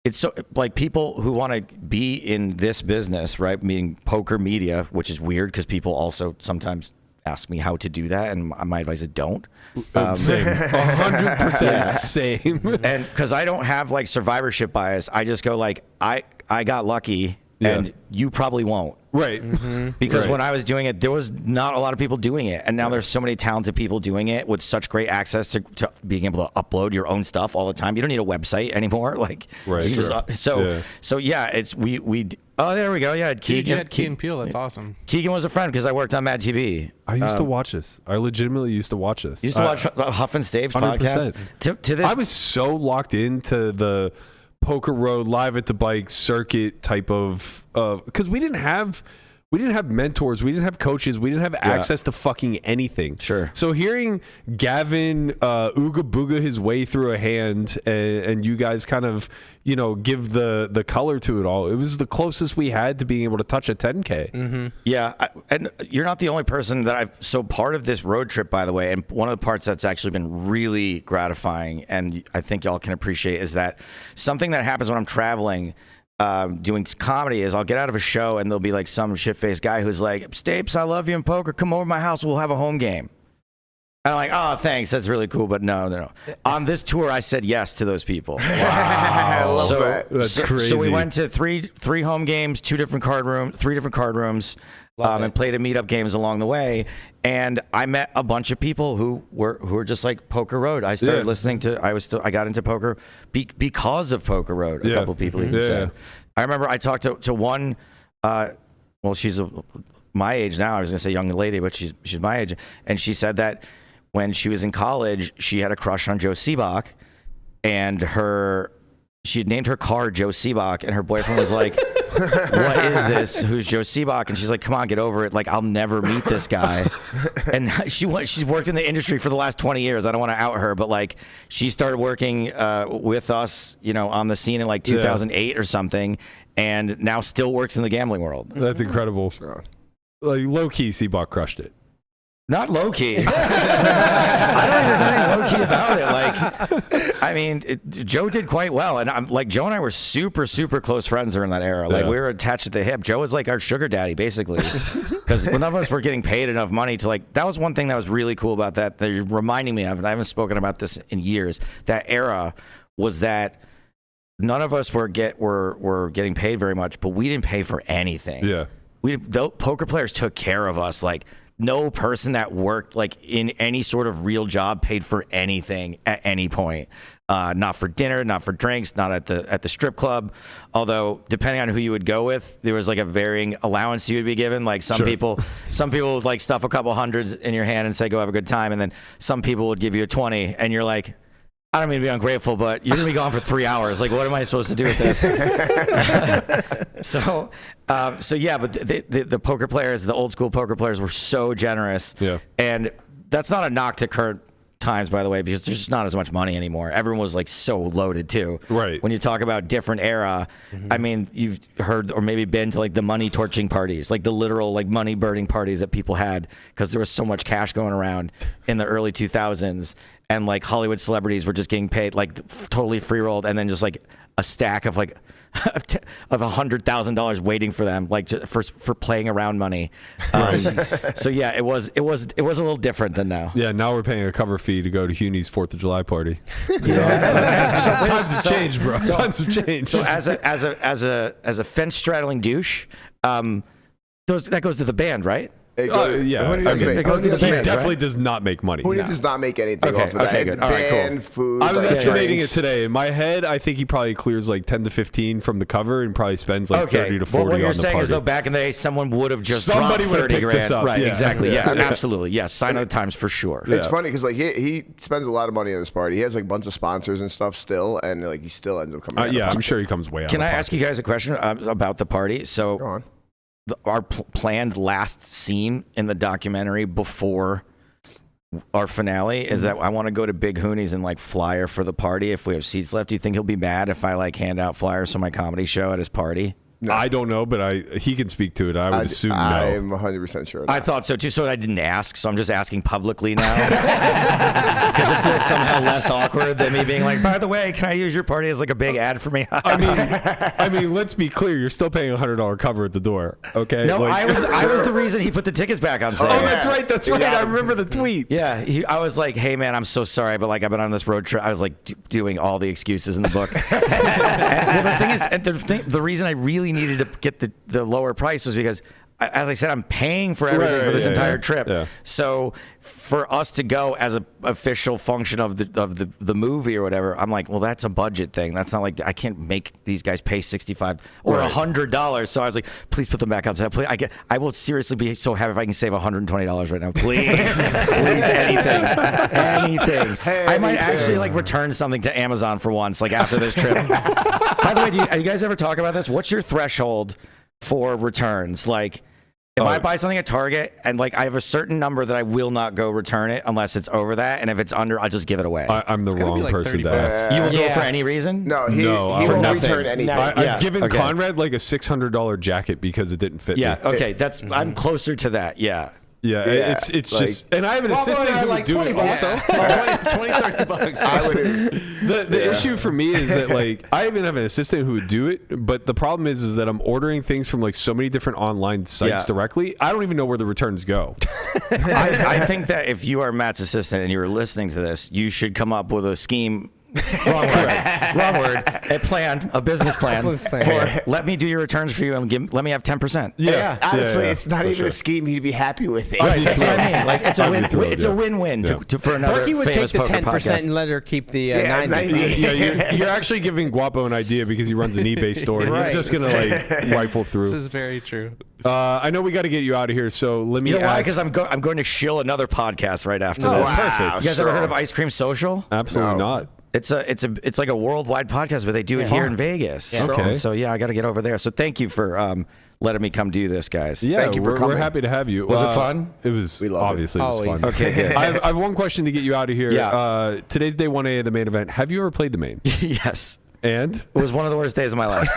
It's so like people who want to be in this business, right? Meaning poker media, which is weird because people also sometimes ask me how to do that, and my advice is don't. Same, 100% same. And because I don't have like survivorship bias, I just go like I got lucky, and you probably won't. Right. Because when I was doing it, there was not a lot of people doing it. And now there's so many talented people doing it with such great access to being able to upload your own stuff all the time. You don't need a website anymore. Like, right. You it's we. Oh, there we go. Yeah, Keegan Peele. That's awesome. Keegan was a friend because I worked on Mad TV. I used to watch this. I legitimately used to watch this. You used to watch Huff and Stapes 100%. podcast. To this, I was so locked into the Poker Road, Live at the Bike circuit type of because we didn't have mentors, we didn't have coaches, we didn't have access to fucking anything. Sure. So hearing Gavin ooga booga his way through a hand and you guys kind of give the color to it all, it was the closest we had to being able to touch a 10K. Yeah, and you're not the only person that so part of this road trip, by the way, and one of the parts that's actually been really gratifying, and I think y'all can appreciate, is that something that happens when I'm traveling doing comedy is I'll get out of a show and there'll be like some shit-faced guy who's like, Stapes, I love you in poker. Come over to my house. We'll have a home game. And I'm like, oh, thanks. That's really cool. But no. On this tour, I said yes to those people. Wow. I love that. That's crazy. So we went to three home games, three different card rooms, and played a meetup games along the way. And I met a bunch of people who were just like Poker Road. I started listening to. I got into poker because of Poker Road. A couple people even said. I remember I talked to one. Well, she's my age now. I was gonna say young lady, but she's my age, and she said that when she was in college, she had a crush on Joe Seabach, and she had named her car Joe Seabach, and her boyfriend was like, what is this? Who's Joe Seabach? And she's like, come on, get over it. Like, I'll never meet this guy. And she's worked in the industry for the last 20 years. I don't want to out her, but like, she started working with us, on the scene in like 2008 or something, and now still works in the gambling world. That's incredible. Like, low-key, Seabach crushed it. Not low-key. I don't think there's anything low-key about it. Like, I mean, Joe did quite well. And I'm like, Joe and I were super, super close friends during that era. Like, we were attached at the hip. Joe was like our sugar daddy, basically. Because none of us were getting paid enough money to, like, that was one thing that was really cool about that you're reminding me of, and I haven't spoken about this in years. That era was that none of us were getting paid very much, but we didn't pay for anything. Yeah. Poker players took care of us. Like, no person that worked like in any sort of real job paid for anything at any point. Not for dinner, not for drinks, not at the strip club. Although depending on who you would go with, there was like a varying allowance you would be given. Like some people would like stuff a couple hundreds in your hand and say, go have a good time. And then some people would give you a 20 and you're like, I don't mean to be ungrateful, but you're going to be gone for 3 hours. Like, what am I supposed to do with this? So yeah, but the poker players, the old school poker players were so generous. Yeah. And that's not a knock to current times, by the way, because there's just not as much money anymore. Everyone was like so loaded too. Right. When you talk about different era, I mean, you've heard or maybe been to like the money torching parties, like the literal like money burning parties that people had because there was so much cash going around in the early 2000s. And like Hollywood celebrities were just getting paid like totally free rolled, and then just like a stack of like of $100,000 waiting for them, like for playing around money. So yeah, it was a little different than now. Yeah, now we're paying a cover fee to go to Huney's 4th of July party. Times have changed, bro. Times have changed. So as a fence straddling douche, that goes to the band, right? Yeah, he definitely does not make money. Hooney does not make anything off of that. Okay, good. All right, cool. Food, I was estimating drinks. it today. In my head, I think he probably clears like 10 to 15 from the cover and probably spends like 30 to 40 on the party. What you're saying is, though, back in the day, someone would have just Somebody dropped 30 grand. This up. Right, yeah. exactly. Yes, absolutely. Yes, sign of the times for sure. It's funny because like he spends a lot of money on this party. He has like a bunch of sponsors and stuff still, and like he still ends up coming out. Yeah, I'm sure he comes way out. Can I ask you guys a question about the party? So, go on. Our planned last scene in the documentary before our finale is that I want to go to Big Hooney's and like flyer for the party if we have seats left. Do you think he'll be mad if I like hand out flyers for my comedy show at his party? No. I don't know, but he can speak to it. I would assume no. I'm 100% sure. I thought so too, so I didn't ask. So I'm just asking publicly now because it feels somehow less awkward than me being like, by the way, can I use your party as like a big ad for me? I mean, let's be clear. You're still paying $100 cover at the door. Okay. No, like, I was the reason he put the tickets back on sale. Oh, that's right. That's right. Yeah. I remember the tweet. Yeah, I was like, hey man, I'm so sorry, but like I've been on this road trip. I was like doing all the excuses in the book. Well, the thing is, the reason I really needed to get the lower price was because, as I said, I'm paying for everything for this entire trip. Yeah. So for us to go as an official function of the movie or whatever, I'm like, well, that's a budget thing. That's not like I can't make these guys pay $65 or $100. So I was like, please put them back on sale. Please, I will seriously be so happy if I can save $120 right now. Please, please, anything. Hey, I might actually like return something to Amazon for once, like after this trip. By the way, do you guys ever talk about this? What's your threshold for returns? Like, if I buy something at Target and like I have a certain number that I will not go return it unless it's over that, and if it's under, I'll just give it away. I'm the wrong person to ask. You will go for any reason? No, he won't return anything. I've given Conrad like a $600 jacket because it didn't fit me. Okay, I'm closer to that. Yeah. Yeah, it's like, just, and I have an assistant who would do it also. 20, $30. The issue for me is that like I even have an assistant who would do it, but the problem is that I'm ordering things from like so many different online sites directly. I don't even know where the returns go. I think that if you are Matt's assistant and you're listening to this, you should come up with a scheme. Wrong word. A business plan. For let me do your returns for you and let me have 10%. Yeah. Honestly, it's not even a scheme he'd be happy with it. Right, that's what I mean. Like it's a win-win for another Berkey would take famous the poker 10% podcast. and let her keep the 90. You're actually giving Guapo an idea because he runs an eBay store. Right. He's just gonna like rifle through. This is very true. I know we got to get you out of here, so let me. You know why? Because I'm going to shill another podcast right after this. Perfect. You guys ever heard of Ice Cream Social? Absolutely not. It's like a worldwide podcast, but they do it here in Vegas. Yeah. Okay. So I got to get over there. So thank you for letting me come do this, guys. Yeah, thank you for coming. We're happy to have you. Was it fun? It was. We love obviously it. It was fun. Okay, good. I have one question to get you out of here. Yeah. Today's day 1A of the main event. Have you ever played the main? Yes. And it was one of the worst days of my life.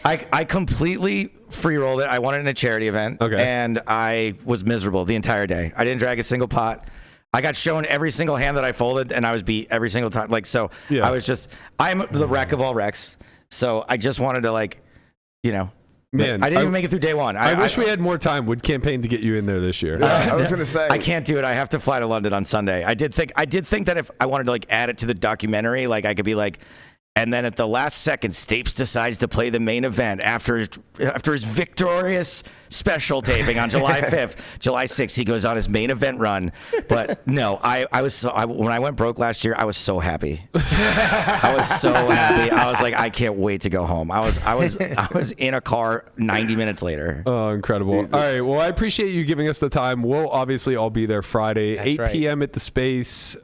I completely free rolled it. I won it in a charity event. Okay. And I was miserable the entire day. I didn't drag a single pot. I got shown every single hand that I folded, and I was beat every single time. I was just, I'm the wreck of all wrecks. So I just wanted to man, I didn't even make it through day one. I wish we had more time. Would campaign to get you in there this year. I was going to say. I can't do it. I have to fly to London on Sunday. I did think that if I wanted to add it to the documentary, I could be and then at the last second, Stapes decides to play the main event after his victorious special taping on July 5th. July 6th, he goes on his main event run. But no, when I went broke last year, I was so happy. I was so happy. I was like, I can't wait to go home. I was in a car 90 minutes later. Oh, incredible. All right. Well, I appreciate you giving us the time. We'll obviously all be there Friday, 8 p.m. at the Space.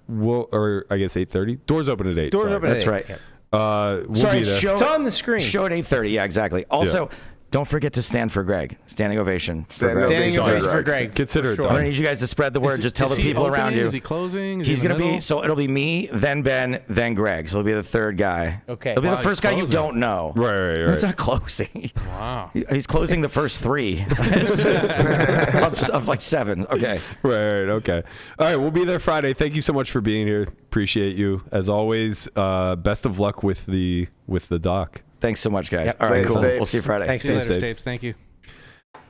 Or I guess 8:30. Doors open at 8. Doors open at 8. That's right. We'll be there. It's on the screen. Show at 8:30. Yeah, exactly. Also, don't forget to stand for Greg. Standing ovation. Standing ovation for Greg. Consider it I'm done. gonna need you guys to spread the word. Just tell the people around you. Is he closing? He's gonna be. So it'll be me, then Ben, then Greg. So he'll be the third guy. Okay. It'll be the Wow, first guy you closing. don't know. Right. It's not closing. Wow. He's closing the first 3 of 7. Okay. Right. Okay. All right. We'll be there Friday. Thank you so much for being here. Appreciate you as always. Best of luck with the doc. Thanks so much, guys. Yep. All right, Thanks, cool. Stapes. We'll see you Friday. Thanks, See you later, Stapes. Stapes. Thank you.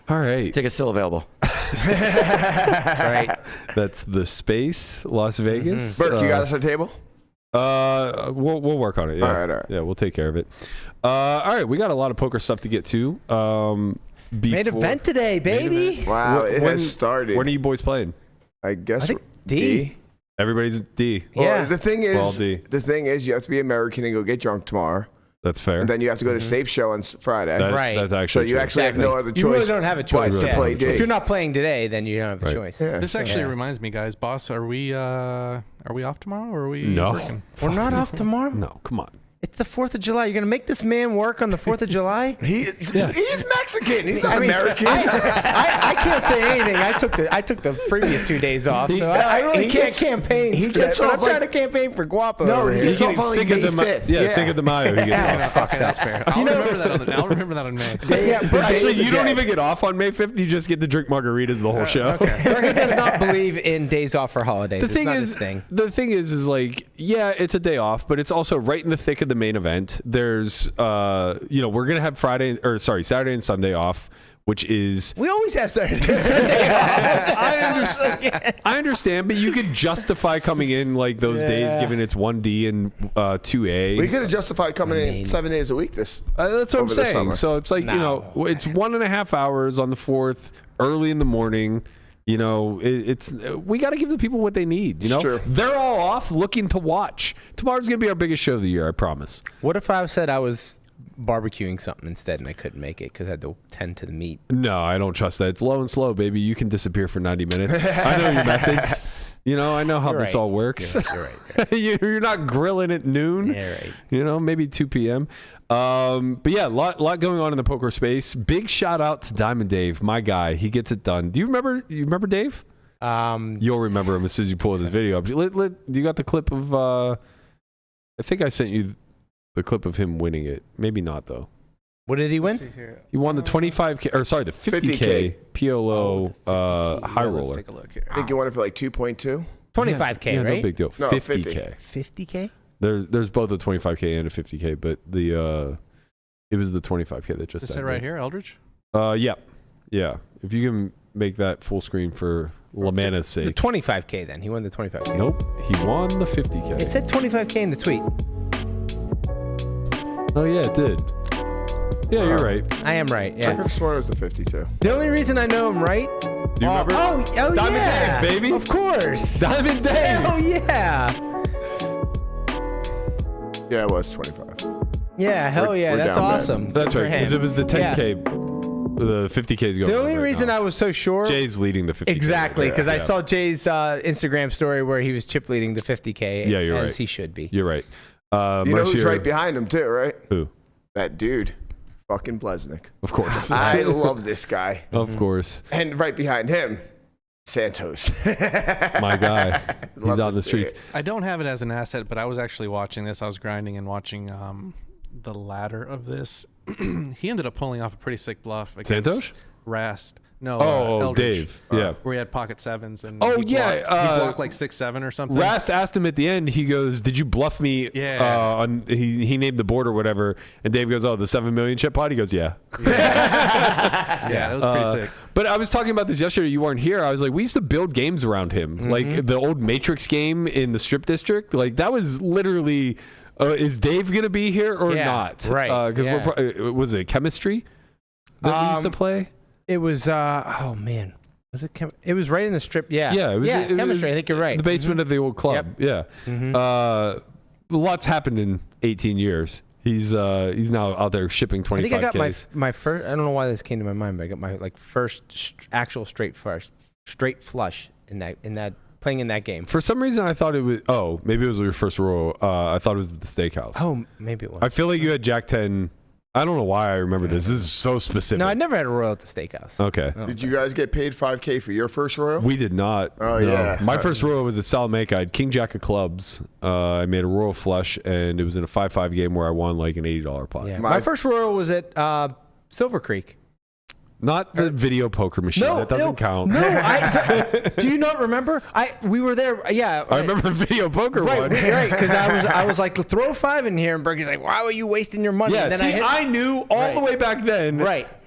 All right. Tickets still available. Right. That's the Space, Las Vegas. Burke, you got us a table? We'll work on it. Yeah. All right. Yeah, we'll take care of it. All right, we got a lot of poker stuff to get to. Main event today, baby. Wow, it has started. When are you boys playing? I guess I think D. Everybody's D. Well, Yeah. the thing D. is, you have to be American and go get drunk tomorrow. That's fair. And then you have to go to Stapes show on Friday. Right. That's So actually you true. actually have no other choice. You really don't have a choice but to yeah. play D. If you're not playing today, then you don't have a Right. choice. Yeah. This actually reminds me, guys. Boss, are we off tomorrow or are we No. working? We're not off tomorrow. No, come on. It's the 4th of July. You're gonna make this man work on the 4th of July? He's Mexican. He's not I mean, American. I can't say anything. I took the previous 2 days off, so I really can't campaign. he gets but off I'm trying like- to campaign for Guapo. No, over he here. gets off on like May 5th. Yeah, Cinco de Mayo. He gets off. Okay, that's fair. I'll remember that on May. Actually, you don't even get off on May 5th. You just get to drink margaritas the whole show. He does not believe in days off for holidays. The It's thing not is, his thing. yeah, it's a day off, but it's also right in the thick of the main event. There's, we're gonna have Saturday and Sunday off, which is. We always have Saturday and Sunday off. I understand, but you could justify coming in like those days, given it's 1D and 2A. We could have justified coming in 7 days a week this. That's what I'm over the saying. summer. So it's like it's 1.5 hours on the 4th, early in the morning. We got to give the people what they need. True. They're all off looking to watch. Tomorrow's gonna be our biggest show of the year. I promise. What if I said I was barbecuing something instead and I couldn't make it because I had to tend to the meat? No, I don't trust that. It's low and slow, baby. You can disappear for 90 minutes. I know your methods. I know how this all works. You're right. You're not grilling at noon. Yeah, right. Maybe 2 p.m. But yeah, a lot going on in the poker space. Big shout out to Diamond Dave, my guy. He gets it done. Do you remember Dave? You'll remember him as soon as you pull this video up. Do you got the clip of? I think I sent you the clip of him winning it. Maybe not though. What did he win? He won the 25K, or sorry, the 50K PLO high Let's roller. take a look here. I think you won it for like 2.2. 25K, yeah, right? No big deal. No, 50K. 50K? There's both a 25K and a 50K, but it was the 25K that just This it ended. right here, Eldridge? Yeah. If you can make that full screen for Lamanna's The sake. 25K then. He won the 25K. Nope, he won the 50K. It said 25K in the tweet. Oh yeah, it did. Yeah, you're right. I am right, I yeah. could have sworn it was the 52. The only reason I know I'm right... Do you remember? Oh, Diamond yeah. Dave, baby. Of course. Diamond Dave. Oh, yeah. Yeah, it was 25. Yeah, hell We're- yeah. we're That's down bad. awesome. That's Good right, for because him. it was the 10K. The 50K is going The on only right reason now. I was so sure... Jay's leading the 50K. Exactly, because I Yeah. saw Jay's Instagram story where he was chip leading the 50K. Yeah, you're as right. he should be. You're right. You know who's Monsieur- right behind him, too, right? Who? That dude. Fucking Blesnick. Of course. I love this guy. Of course. And right behind him, Santos. My guy. He's Love on to the see streets. it. I don't have it as an asset, but I was actually watching this. I was grinding and watching the ladder of this. He ended up pulling off a pretty sick bluff against Santos? Rast. No, Oh, Eldridge, Dave. Yeah. where he had pocket sevens and Oh, he yeah, he blocked like 6-7 or something. Rast asked him at the end, he goes, did you bluff me? Yeah. He named the board or whatever. And Dave goes, oh, the 7 million chip pot? He goes, yeah. Yeah, that was pretty sick. But I was talking about this yesterday. You weren't here. I was like, we used to build games around him. Like the old Matrix game in the Strip District. Like that was literally, is Dave going to be here or Yeah, not? right, Because was it chemistry that we used to play? It was, oh man. Was it it was right in the strip. Yeah. Yeah, it was, chemistry. I think you're right. The basement of the old club. Yeah. Lots happened in 18 years. He's now out there shipping 25Ks. I think I got my first, I don't know why this came to my mind, but I got my like first actual straight flush in that playing in that game. For some reason, I thought it was, maybe it was your first roll. I thought it was the steakhouse. Oh, maybe it was. I feel like you had Jack 10. I don't know why I remember this. This is so specific. No, I never had a royal at the steakhouse. Okay. Did you guys get paid $5K for your first royal? We did not. Oh, no. yeah. My first royal was at Salamanca. I had King Jack of clubs. I made a royal flush, and it was in a 5-5 game where I won like an $80 pot. Yeah. My first royal was at Silver Creek. Not the video poker machine. That doesn't count. No, do you not remember? We were there. Yeah, I remember the video poker right, one. right. Because I was like, throw a 5 in here, and Berkey's like, why were you wasting your money? Yeah, and then see, I knew all the way back then,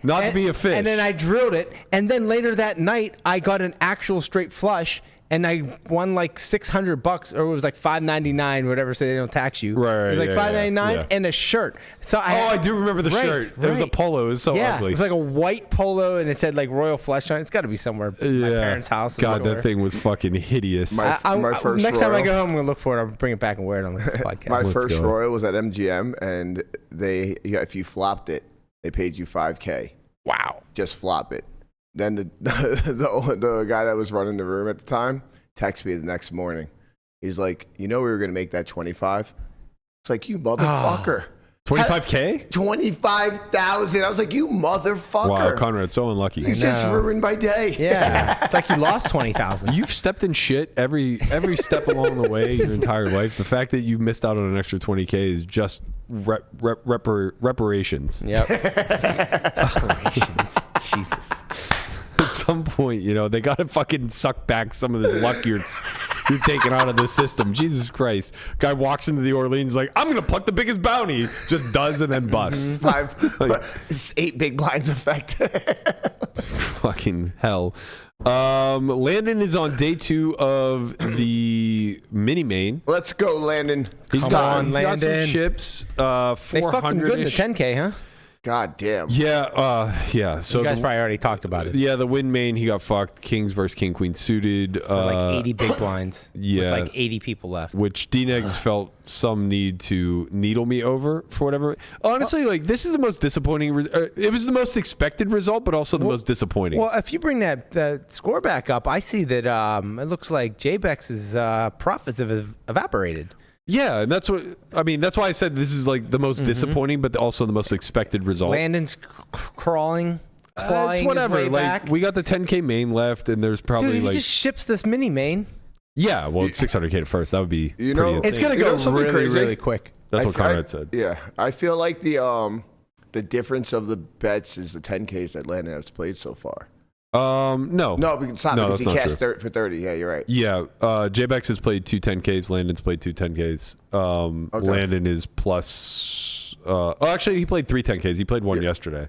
not to be a fish. And then I drilled it, and then later that night, I got an actual straight flush, and I won like $600, or it was like $5.99, whatever, so they don't tax you. Right, it was like $5.99 and a shirt. So I do remember the shirt. It was a polo. It was so ugly. It was like a white polo, and it said like Royal Flush on it. It's got to be somewhere in my parents' house. God, that thing was fucking hideous. My first next time I royal- go home, I'm gonna look for it. I'll bring it back and wear it on the podcast. My first go. royal was at MGM, and if you flopped it, they paid you $5K. Wow. Just flop it. Then the guy that was running the room at the time texted me the next morning. He's like, we were going to make that 25. It's like, you motherfucker. 25K? 25,000. I was like, you motherfucker. Wow, Conrad, so unlucky. You just ruined my day. Yeah. It's like you lost 20,000. You've stepped in shit every step along the way your entire life. The fact that you missed out on an extra 20K is just reparations. Yep. Reparations. Jesus. At some point, they got to fucking suck back some of this luck you're taking out of the system. Jesus Christ. Guy walks into the Orleans like, I'm going to pluck the biggest bounty. Just does and then busts. 8 big blinds effect. Fucking hell. Landon is on day 2 of the mini main. Let's go, Landon. He's Come got on, some Landon. chips. They fucked him good in the 400-ish. 10K, huh? God damn. Yeah. So You guys probably already talked about it. yeah, the win main, he got fucked. Kings versus King Queen suited. For like 80 big blinds. yeah. With like 80 people left. Which D-Negs felt some need to needle me over for whatever. Honestly, like this is the most disappointing. It was the most expected result, but also the most disappointing. Well, if you bring that score back up, I see that it looks like J-Bex's profits have evaporated. Yeah, and that's why I said this is like the most disappointing, but also the most expected result. Landon's clawing It's whatever. his way Like back. we got the 10K main left, and there's probably Dude, he like just ships this mini main. yeah. Well, it's 600K at first. That would be You pretty know- insane. It's gonna You know go something really, crazy? really quick. That's what Conrad said. Yeah, I feel like the difference of the bets is the 10Ks that Landon has played so far. No, it's not No, because that's he not cast true. for 30. Yeah, you're right. Yeah, J-Bex has played 2 10Ks. Landon's played 2 10Ks. Landon is plus. Actually, he played 3 10Ks. He played one yesterday.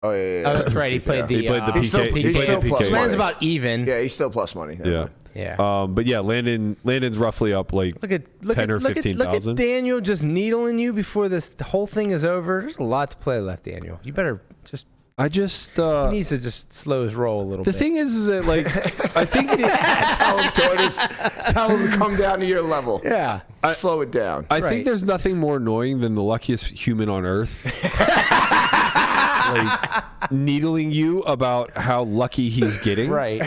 Oh yeah. Oh, that's right. He played the. He played the He's still- PK. he's still plus one. Landon's about even. Yeah, he's still plus money. Yeah. Yeah. But yeah, Landon's roughly up like 10 or 15,000. Look at Daniel just needling you before the whole thing is over. There's a lot to play left, Daniel. You better just. I just He needs to just slow his roll a little the bit. thing is that like I think Tell him, Tortoise. Tell him to come down to your level. Yeah. Slow it down. I Right. think there's nothing more annoying than the luckiest human on earth. Like needling you about how lucky he's getting. Right.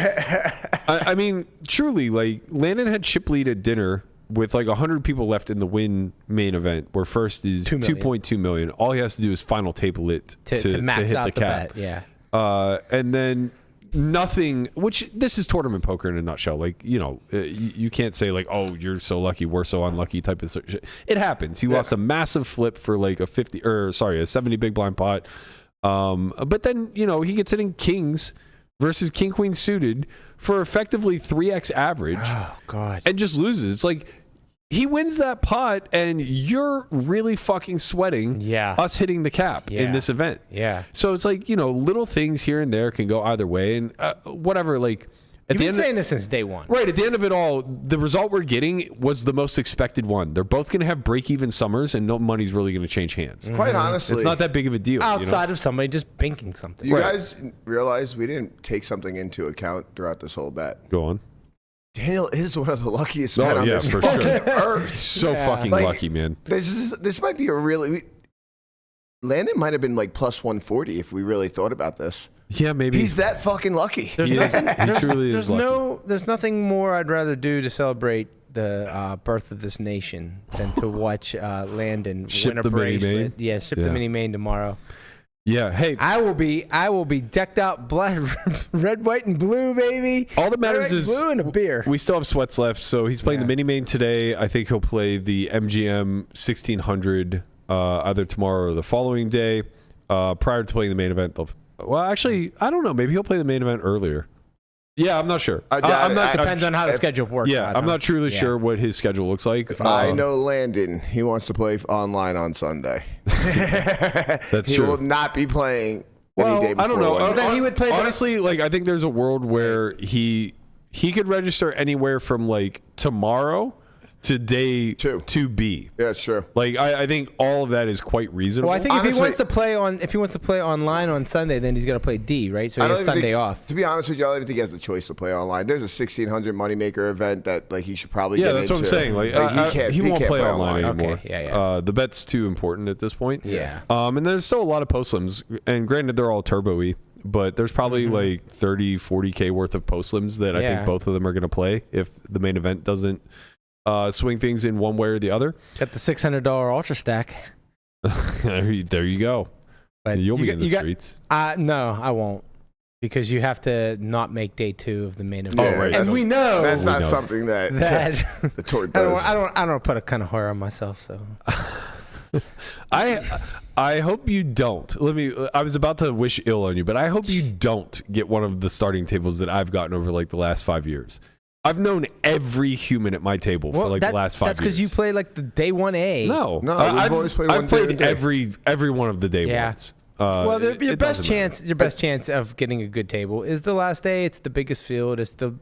I mean, truly, like Landon had chip lead at dinner with like 100 people left in the win main event, where first is 2.2 million. All he has to do is final table it To max hit out the cap. bet. Yeah. And then nothing, which this is tournament poker in a nutshell. Like, you can't say like, oh, you're so lucky, we're so unlucky type of shit. It happens. He lost a massive flip for like a 70 big blind pot. But then, he gets it in kings versus king queen suited for effectively 3x average. Oh God. And just loses. It's like he wins that pot and you're really fucking sweating us hitting the cap in this event. Yeah. So it's like, little things here and there can go either way, and whatever, like You've been saying this since day one. Right, at the end of it all, the result we're getting was the most expected one. They're both going to have break-even summers, and no money's really going to change hands. Quite honestly, it's not that big of a deal. Outside of somebody just binking something. You guys realize we didn't take something into account throughout this whole bet. Go on. Daniel is one of the luckiest men on this for fucking sure. earth. So fucking lucky, man. This might be a really. Landon might have been like plus 140 if we really thought about this. Yeah, maybe. He's that fucking lucky. He truly is lucky. There's nothing more I'd rather do to celebrate the birth of this nation than to watch Landon win a the mini bracelet. main? Yeah, ship the mini main tomorrow. Yeah, hey. I will be decked out black, red, white, and blue, baby. All that matters is blue and a beer. We still have sweats left, so he's playing the mini main today. I think he'll play the MGM 1600 either tomorrow or the following day. Prior to playing the main event, well, actually, I don't know. Maybe he'll play the main event earlier. Yeah, I'm not sure. Depends on how the schedule works. Yeah, I'm not truly sure what his schedule looks like. If I know Landon, he wants to play online on Sunday. That's he true. He will not be playing any day before. I don't know. Then he would play. Honestly, like I think there's a world where he could register anywhere from like tomorrow to day 2B. Yeah, it's true. Like I think all of that is quite reasonable. Well, I think honestly, if he wants to play online on Sunday, then he's got to play D, right? So he has Sunday off. To be honest with you, I don't even think he has the choice to play online. There's a 1600 moneymaker event that like he should probably get into. That's what I'm saying. Like he won't can't play online anymore. Okay. Yeah. The bet's too important at this point. Yeah. And there's still a lot of post-lims, and granted they're all turbo-y, but there's probably like 30, 40K worth of post-lims that I think both of them are going to play if the main event doesn't swing things in one way or the other. Got the $600 ultra stack. There you go. But you'll be in the streets. No, I won't, because you have to not make day 2 of the main event. Yeah, right. And we know that's not something that the tour does. I don't put a kind of horror on myself. So I hope you don't. I was about to wish ill on you, but I hope you don't get one of the starting tables that I've gotten over like the last 5 years. I've known every human at my table for like the last 5 years. That's because you play like the day 1A. No, we've always played I've played every one of the day ones. Well, your best chance of getting a good table is the last day. It's the biggest field. It's the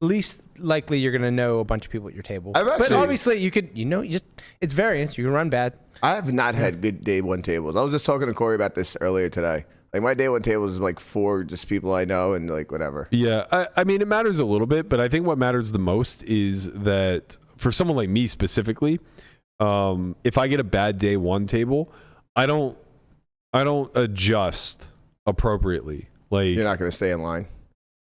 least likely you're going to know a bunch of people at your table. But obviously, you could, it's variance. You can run bad. I have not had good day 1 tables. I was just talking to Corey about this earlier today. Like my day 1 tables is like 4 just people I know and like whatever. Yeah, I mean it matters a little bit, but I think what matters the most is that for someone like me specifically, if I get a bad day 1 table, I don't adjust appropriately. Like you're not going to stay in line.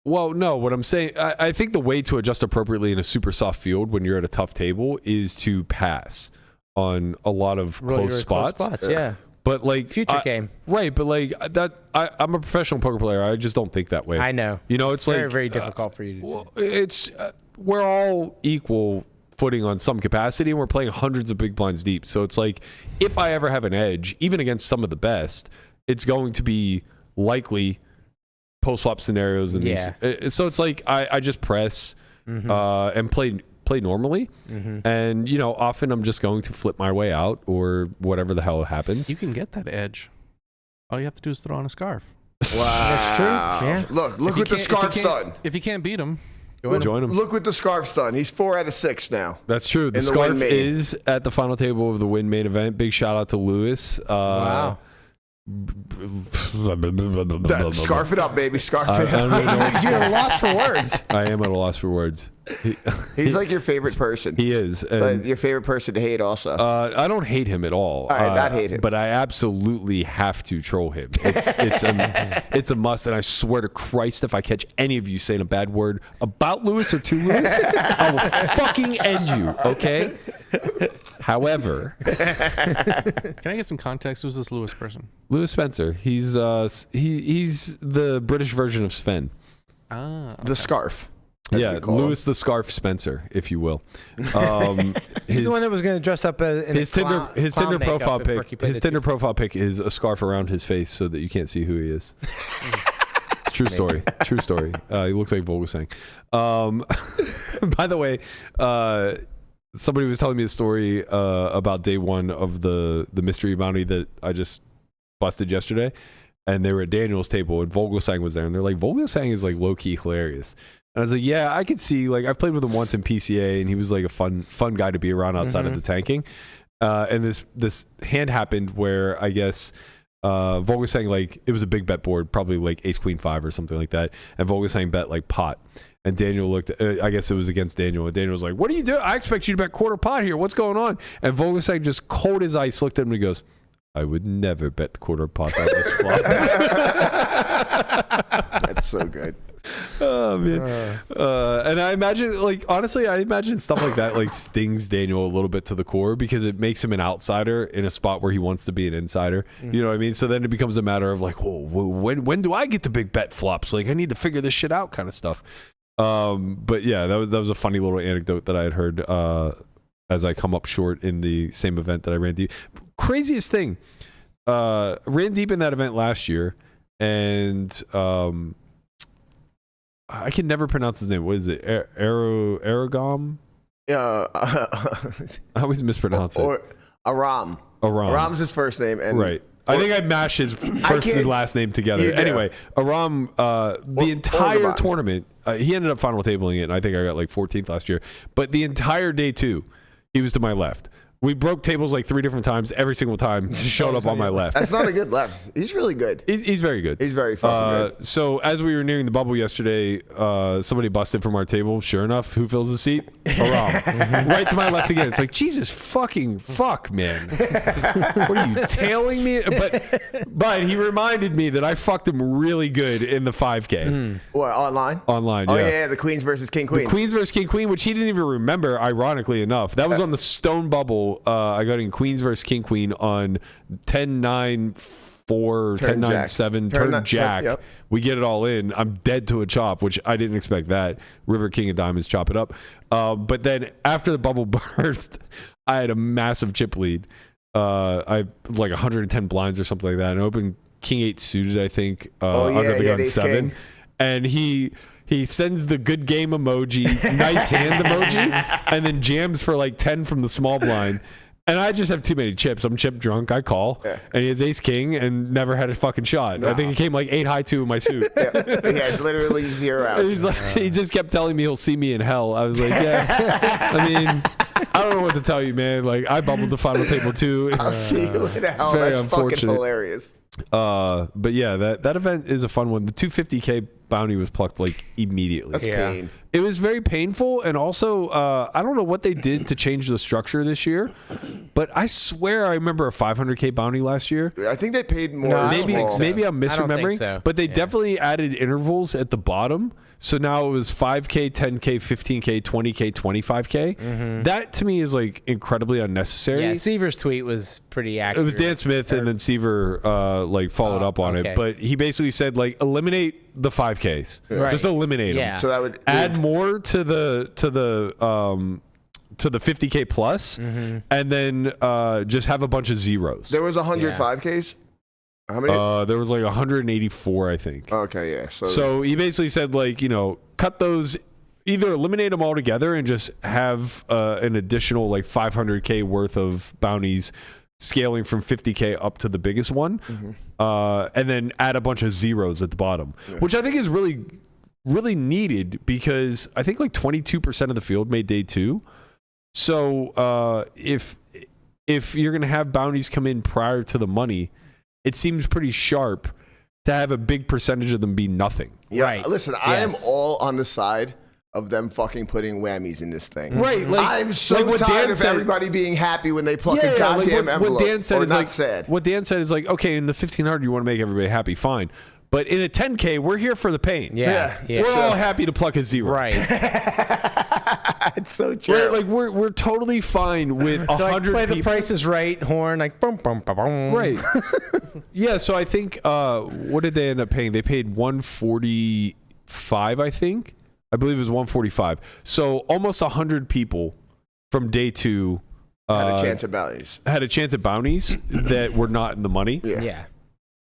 Well, no. What I'm saying, I think the way to adjust appropriately in a super soft field when you're at a tough table is to pass on a lot of close spots. Yeah. But like future game, right? But like that, I'm a professional poker player. I just don't think that way. I know. It's very, like very difficult for you to do. Well, it's we're all equal footing on some capacity, and we're playing hundreds of big blinds deep. So it's like if I ever have an edge, even against some of the best, it's going to be likely post flop scenarios and these. So it's like I just press and play normally, and often I'm just going to flip my way out or whatever the hell happens. You can get that edge. All you have to do is throw on a scarf. Wow, that's true. Yeah. Look what the scarf's done. If you can't beat him, join him. Look what the scarf's done. He's 4 out of 6 now. That's true. The scarf is at the final table of the Win main event. Big shout out to Lewis. Wow. Scarf it up, baby. Scarf it up. You're at a loss for words. I am at a loss for words. He's like your favorite person. He is. Your favorite person to hate also. I don't hate him at all. All right, not hate him. But I absolutely have to troll him. It's a must, and I swear to Christ, if I catch any of you saying a bad word about Lewis or to Lewis, I will fucking end you, okay? However, can I get some context? Who's this Lewis person? Lewis Spencer. He's the British version of Sven. Okay. The scarf. Yeah, Lewis the Scarf Spencer, if you will. He's the one that was going to dress up in his Tinder profile pic. His Tinder profile pic is a scarf around his face so that you can't see who he is. True story. True story. He looks like Volgasang. By the way, somebody was telling me a story about day one of the mystery bounty that I just busted yesterday, and they were at Daniel's table, and Volgasang was there, and they're like, Volgasang is like low key hilarious. And I was like, yeah, I could see. Like, I've played with him once in PCA, and he was like a fun guy to be around outside of the tanking. And this hand happened where I guess Volgasang, like, it was a big bet board, probably like ace queen 5 or something like that, and Volgasang bet like pot. And Daniel looked, I guess it was against Daniel, and Daniel was like, what are you doing? I expect you to bet quarter pot here. What's going on? And Volgasang just cold as ice looked at him and he goes, I would never bet the quarter pot on this flop. That's so good. Oh man. And I imagine, like, honestly, I imagine stuff like that like stings Daniel a little bit to the core because it makes him an outsider in a spot where he wants to be an insider. You know what I mean? So then it becomes a matter of like, whoa, when do I get the big bet flops? Like, I need to figure this shit out kind of stuff. But yeah, that was a funny little anecdote that I had heard as I come up short in the same event that I ran deep. Craziest thing, ran deep in that event last year, and I can never pronounce his name. What is it? Aragom? I always mispronounce it. Aram. Aram's his first name. And right. I think I mashed his first and last name together. Anyway, Aram, the entire tournament, he ended up final tabling it, and I think I got like 14th last year. But the entire day 2, he was to my left. We broke tables like 3 different times. Every single time, he showed up on my left. That's not a good left. He's really good. He's very good. He's very fucking good. So as we were nearing the bubble yesterday, somebody busted from our table. Sure enough, who fills the seat? Aram. Right to my left again. It's like, Jesus fucking fuck, man. What are you tailing me? But he reminded me that I fucked him really good in the 5K. What, online? Online, yeah. Oh, yeah, the Queens versus King Queen. The Queens versus King Queen, which he didn't even remember, ironically enough. That was on the stone bubble. I got in Queens versus King Queen on 10-9-4, 10-9-7, turn jack. Yep. We get it all in. I'm dead to a chop, which I didn't expect that. River, King of Diamonds, chop it up. But then after the bubble burst, I had a massive chip lead. I like 110 blinds or something like that. And I opened King 8 suited, I think, under the gun 7. King. And he sends the good game emoji, nice hand emoji, and then jams for like 10 from the small blind. And I just have too many chips. I'm chip drunk. I call. Yeah. And he has ace king and never had a fucking shot. No. I think he came like 8 high 2 in my suit. Yeah. He had literally 0 outs. He just kept telling me he'll see me in hell. I was like, yeah. I mean, I don't know what to tell you, man. Like, I bubbled the final table too. I'll see you in hell. That's fucking hilarious. But yeah, that event is a fun one. The 250K bounty was plucked like immediately. That's pain. It was very painful, and also I don't know what they did to change the structure this year, but I swear I remember a 500K bounty last year. I think they paid more. No, maybe I'm misremembering, so. But they definitely added intervals at the bottom. So now it was 5K, 10K, 15K, 20K, 25K. Mm-hmm. That to me is like incredibly unnecessary. Yeah, Seaver's tweet was pretty accurate. It was Dan Smith, and then Seaver like followed up on it. But he basically said like eliminate the 5Ks, just eliminate them. So that would add more to the 50K plus, and then just have a bunch of zeros. There was 105Ks. How many? There was like 184, I think. Okay, yeah. So he basically said, like, cut those, either eliminate them altogether and just have an additional like 500K worth of bounties scaling from 50K up to the biggest one, and then add a bunch of zeros at the bottom, which I think is really, really needed because I think like 22% of the field made day 2. So if you're going to have bounties come in prior to the money, it seems pretty sharp to have a big percentage of them be nothing. Yeah, right. Listen, I am all on the side of them fucking putting whammies in this thing. Right. Like, I'm so tired of everybody being happy when they pluck a goddamn envelope. What Dan said or is not like, said. What Dan said is like, okay, in the 1500 you want to make everybody happy, fine. But in a 10K, we're here for the pain. Yeah. We're all happy to pluck a zero. Right. It's so true. We're totally fine with 100 play people. The Price is Right horn, like boom, boom, boom, boom. Right. Yeah, so I think, what did they end up paying? They paid 145, I think. I believe it was 145. So almost 100 people from day 2 had a chance at bounties. That were not in the money. Yeah.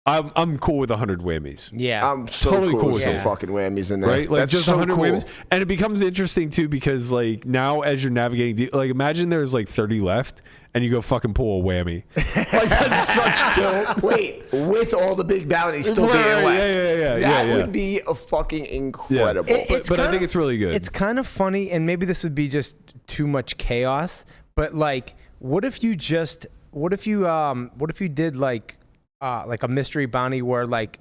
I'm cool with 100 whammies. Yeah. I'm so Totally cool cool with with some fucking whammies in there. Right? Like That's just so 100 cool. whammies. And it becomes interesting too because like now as you're navigating, like imagine there's like 30 left and you go fucking pull a whammy. Like that's such tilt. Wait, with all the big bounties still being left. Yeah. That would be a fucking incredible. Yeah. But I think it's really good. It's kind of funny, and maybe this would be just too much chaos, but like, what if you did like a mystery bounty where like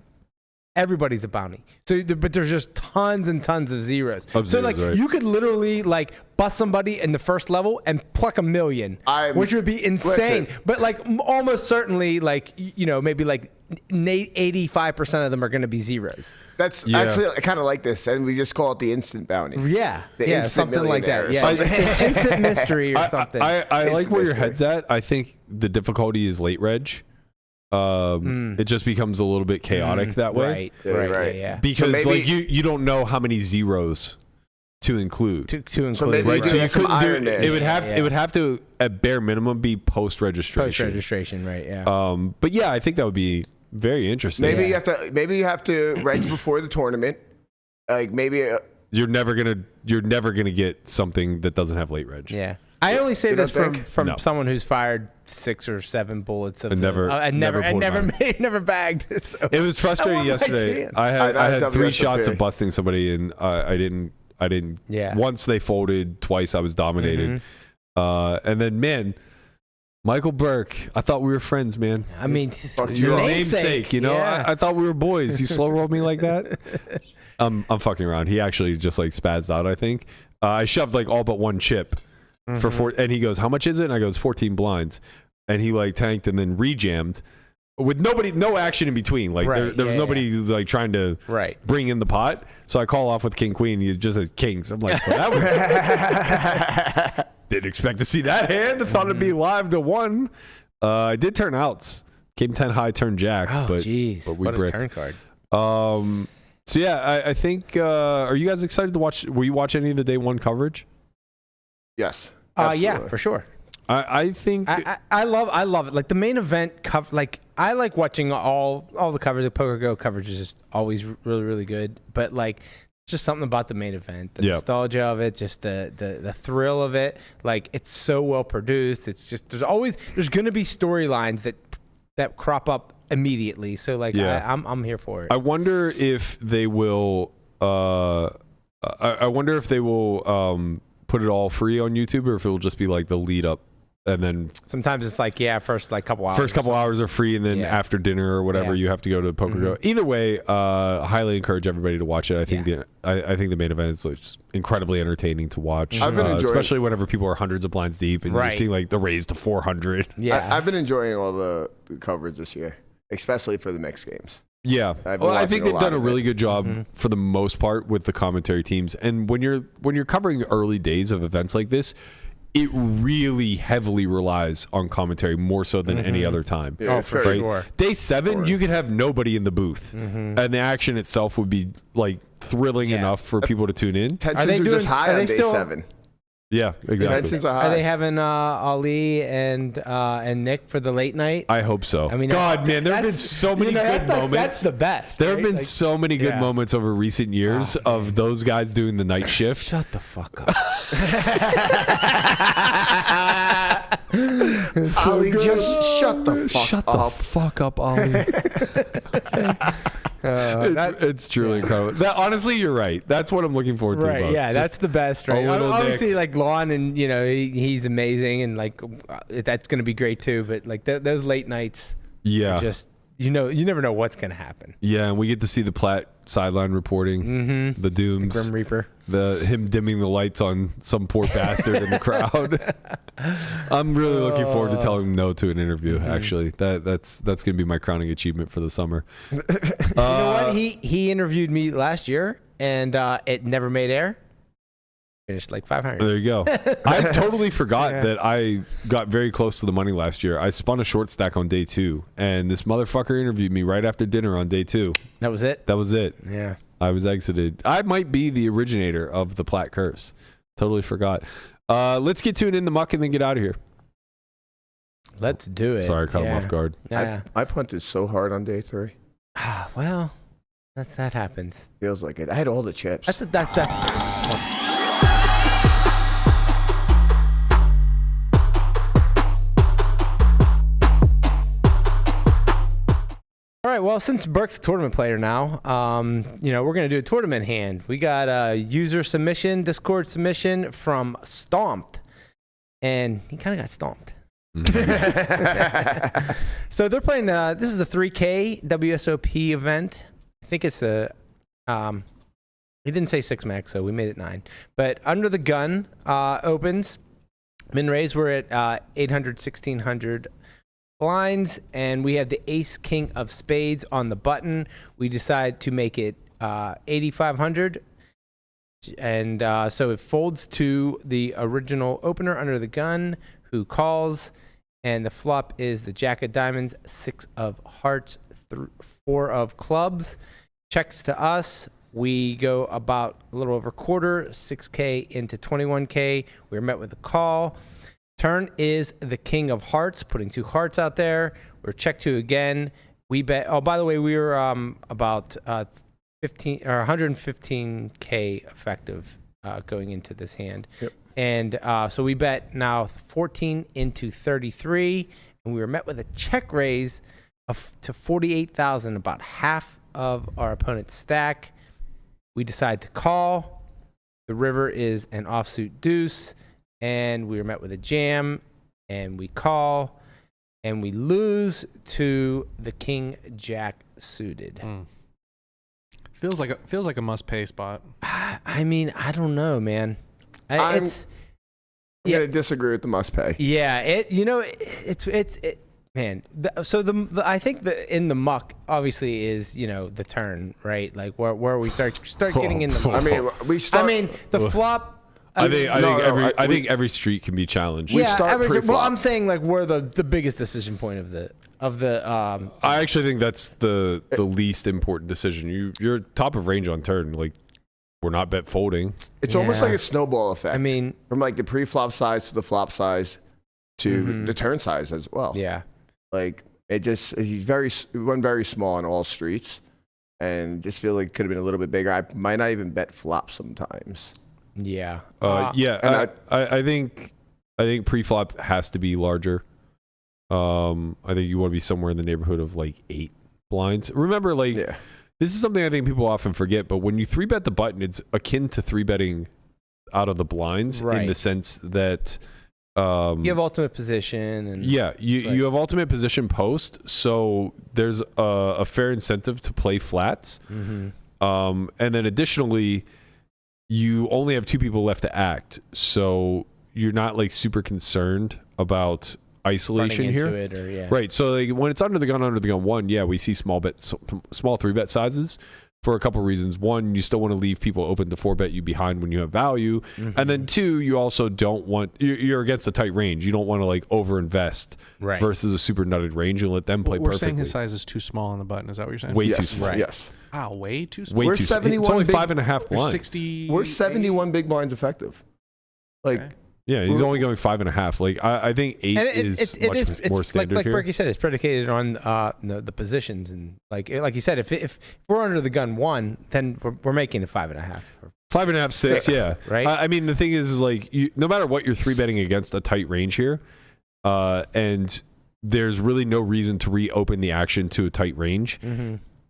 everybody's a bounty. So, but there's just tons and tons of zeros. So like you could literally like bust somebody in the first level and pluck 1 million, which would be insane. Listen. But like almost certainly like, maybe like 85% of them are going to be zeros. That's actually kind of like this, and we just call it the instant bounty. Yeah. The instant something like that. millionaire Yeah. Instant mystery or something. I like where your head's at. I think the difficulty is late reg. It just becomes a little bit chaotic that way. Right. Yeah. Because so like you don't know how many zeros to include. To include. So maybe right. So you some couldn't do iron it. It would have to at bare minimum be post registration. Post registration, right? Yeah. But yeah, I think that would be very interesting. Maybe you have to reg before the tournament. Like maybe you're never gonna get something that doesn't have late reg. Yeah. I only say this from someone who's fired 6 or 7 bullets of never bagged. So. It was frustrating yesterday. I had 3 shots of busting somebody, and I didn't. Yeah. Once they folded, twice I was dominated, and then Michael Burke. I thought we were friends, man. I mean, your namesake. Yeah. I thought we were boys. You slow rolled me like that. I'm fucking around. He actually just like spazzed out. I think I shoved like all but 1 chip. For 4, and he goes, "How much is it?" And I goes, 14 blinds, and he like tanked and then rejammed with no action in between. Like there was nobody who's like trying to bring in the pot. So I call off with king queen. He just says kings. I'm like, well, that was didn't expect to see that hand. I thought it'd be live to 1. I did turn outs. Came 10 high, turn jack. But we what bricked. A turn card. So yeah, I think. Are you guys excited to watch? Will you watch any of the day 1 coverage? Yes. Yeah, for sure. I think I love it. Like the main event like I like watching all the coverage. The Poker Go coverage is just always really, really good. But like just something about the main event, the nostalgia of it, just the thrill of it. Like it's so well produced. It's just there's going to be storylines that crop up immediately. So like I'm here for it. I wonder if they will. I wonder if they will. Put it all free on YouTube, or if it will just be like the lead up, and then sometimes it's like first like couple hours. First couple hours are free, and then after dinner or whatever, you have to go to Poker Go. Either way, highly encourage everybody to watch it. I think I think the main event is just incredibly entertaining to watch, I've been enjoying, especially whenever people are hundreds of blinds deep and you're seeing like the raise to 400. Yeah, I've been enjoying all the coverage this year, especially for the mixed games. Yeah, I think they've done a really good job for the most part with the commentary teams. And when you're covering early days of events like this, it really heavily relies on commentary more so than any other time. Yeah, for sure. Day 7, you could have nobody in the booth, and the action itself would be like thrilling enough for people to tune in. Tensions are just high on day 7. Yeah, exactly. Are they having Ali and Nick for the late night? I hope so. I mean, God, man, there have been so many good moments. That's the best. There have been so many good moments over recent years of those guys doing the night shift. Shut the fuck up. Ali, just shut the fuck up, Ali. It's truly incredible. Honestly, you're right. That's what I'm looking forward to. Right? Most. Yeah, that's the best. Right? Obviously, like Lon, and he's amazing, and like that's gonna be great too. But like those late nights, just you never know what's gonna happen. Yeah, and we get to see the Platt sideline reporting, the dooms, the Grim Reaper, him dimming the lights on some poor bastard in the crowd. I'm really looking forward to telling him no to an interview. Actually, that's gonna be my crowning achievement for the summer. You know what? He interviewed me last year, and it never made air. Finished like 500. There you go. I totally forgot that I got very close to the money last year. I spun a short stack on day 2, and this motherfucker interviewed me right after dinner on day 2. That was it? That was it. Yeah. I was exited. I might be the originator of the Platt curse. Totally forgot. Let's get to it in the muck and then get out of here. Let's do it. Sorry, I caught him off guard. Yeah. I punted so hard on day 3. Well, that happens. Feels like it. I had all the chips. That's All right, well, since Burke's a tournament player now, we're going to do a tournament hand. We got a user submission, Discord submission from Stomped, and he kind of got stomped. So they're playing, this is the 3K WSOP event. I think it's he didn't say 6 max, so we made it 9. But Under the Gun opens. Min raise, we're at 800, 1600 blinds, and we have the ace king of spades on the button. We decide to make it 8,500, and so it folds to the original opener Under the Gun, who calls, and the flop is the jack of diamonds, 6 of hearts, 4 of clubs. Checks to us. We go about a little over quarter, 6K into 21K. We're met with a call. Turn is the king of hearts, putting 2 hearts out there. We're check to again. We bet. Oh, by the way, we were about 15 or 115K effective going into this hand. Yep. And so we bet now 14 into 33, and we were met with a check raise to 48,000, about half of our opponent's stack. We decide to call. The river is an offsuit deuce. And we were met with a jam, and we call, and we lose to the king jack suited. Feels like a must pay spot. I mean, I don't know, man. I'm gonna disagree with the must pay. Yeah, man. I think in the muck obviously is the turn, right? Like where we start getting in the muck. I mean, the flop. I think every street can be challenged. I'm saying like we're the biggest decision point of the. I actually think that's the least important decision. You're top of range on turn. Like we're not bet folding. It's almost like a snowball effect. I mean, from like the pre-flop size to the flop size to the turn size as well. Yeah, like he went very small on all streets, and just feel like it could have been a little bit bigger. I might not even bet flop sometimes. Yeah. I think pre-flop has to be larger. I think you want to be somewhere in the neighborhood of like 8 blinds. Remember, this is something I think people often forget, but when you 3-bet the button, it's akin to 3-betting out of the blinds in the sense that you have ultimate position. And you have ultimate position post, so there's a fair incentive to play flats. And then additionally, you only have 2 people left to act, so you're not like super concerned about isolation here. Right. So like, when it's under the gun 1, we see small 3-bet sizes for a couple reasons. 1, you still want to leave people open to 4-bet you behind when you have value, and then 2, you also don't want you're against a tight range. You don't want to like overinvest versus a super nutted range and let them play perfectly. We're saying his size is too small on the button. Is that what you're saying? Way too small. Right. Yes. Wow, way too small. Way we're too 71. It's only big, 5.5 blinds. We're 71 big blinds effective. Like Yeah, he's only going 5.5. Like I think 8 is much more standard like here. Berkey said, it's predicated on the positions, and like you said, if we're under the gun 1, then we're making it 5.5. 5.5, 6, yeah. Right. I mean, the thing is like no matter what, you're 3-betting against a tight range here, and there's really no reason to reopen the action to a tight range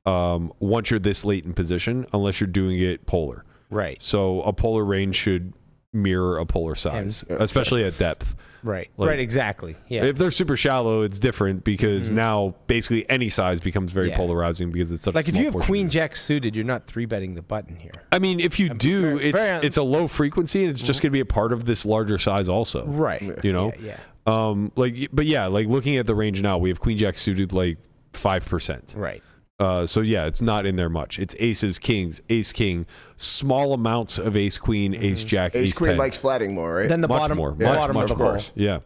once you're this late in position, unless you're doing it polar. Right. So a polar range should mirror a polar size, especially at depth. Right. Like, right. Exactly. Yeah. If they're super shallow, it's different because now basically any size becomes very polarizing because it's such like a small if you have portion. Queen Jack suited, you're not 3-betting the button here. I mean, if you do, it's a low frequency and it's just going to be a part of this larger size also. Right. You know. Yeah. Like looking at the range now, we have Queen Jack suited like 5%. Right. So yeah, it's not in there much. It's aces, kings, ace, king, small amounts of ace, queen, ace, jack, ace, Ace queen 10. likes flatting more, right? Then the much bottom, more, bottom much of the more. hole. Yeah,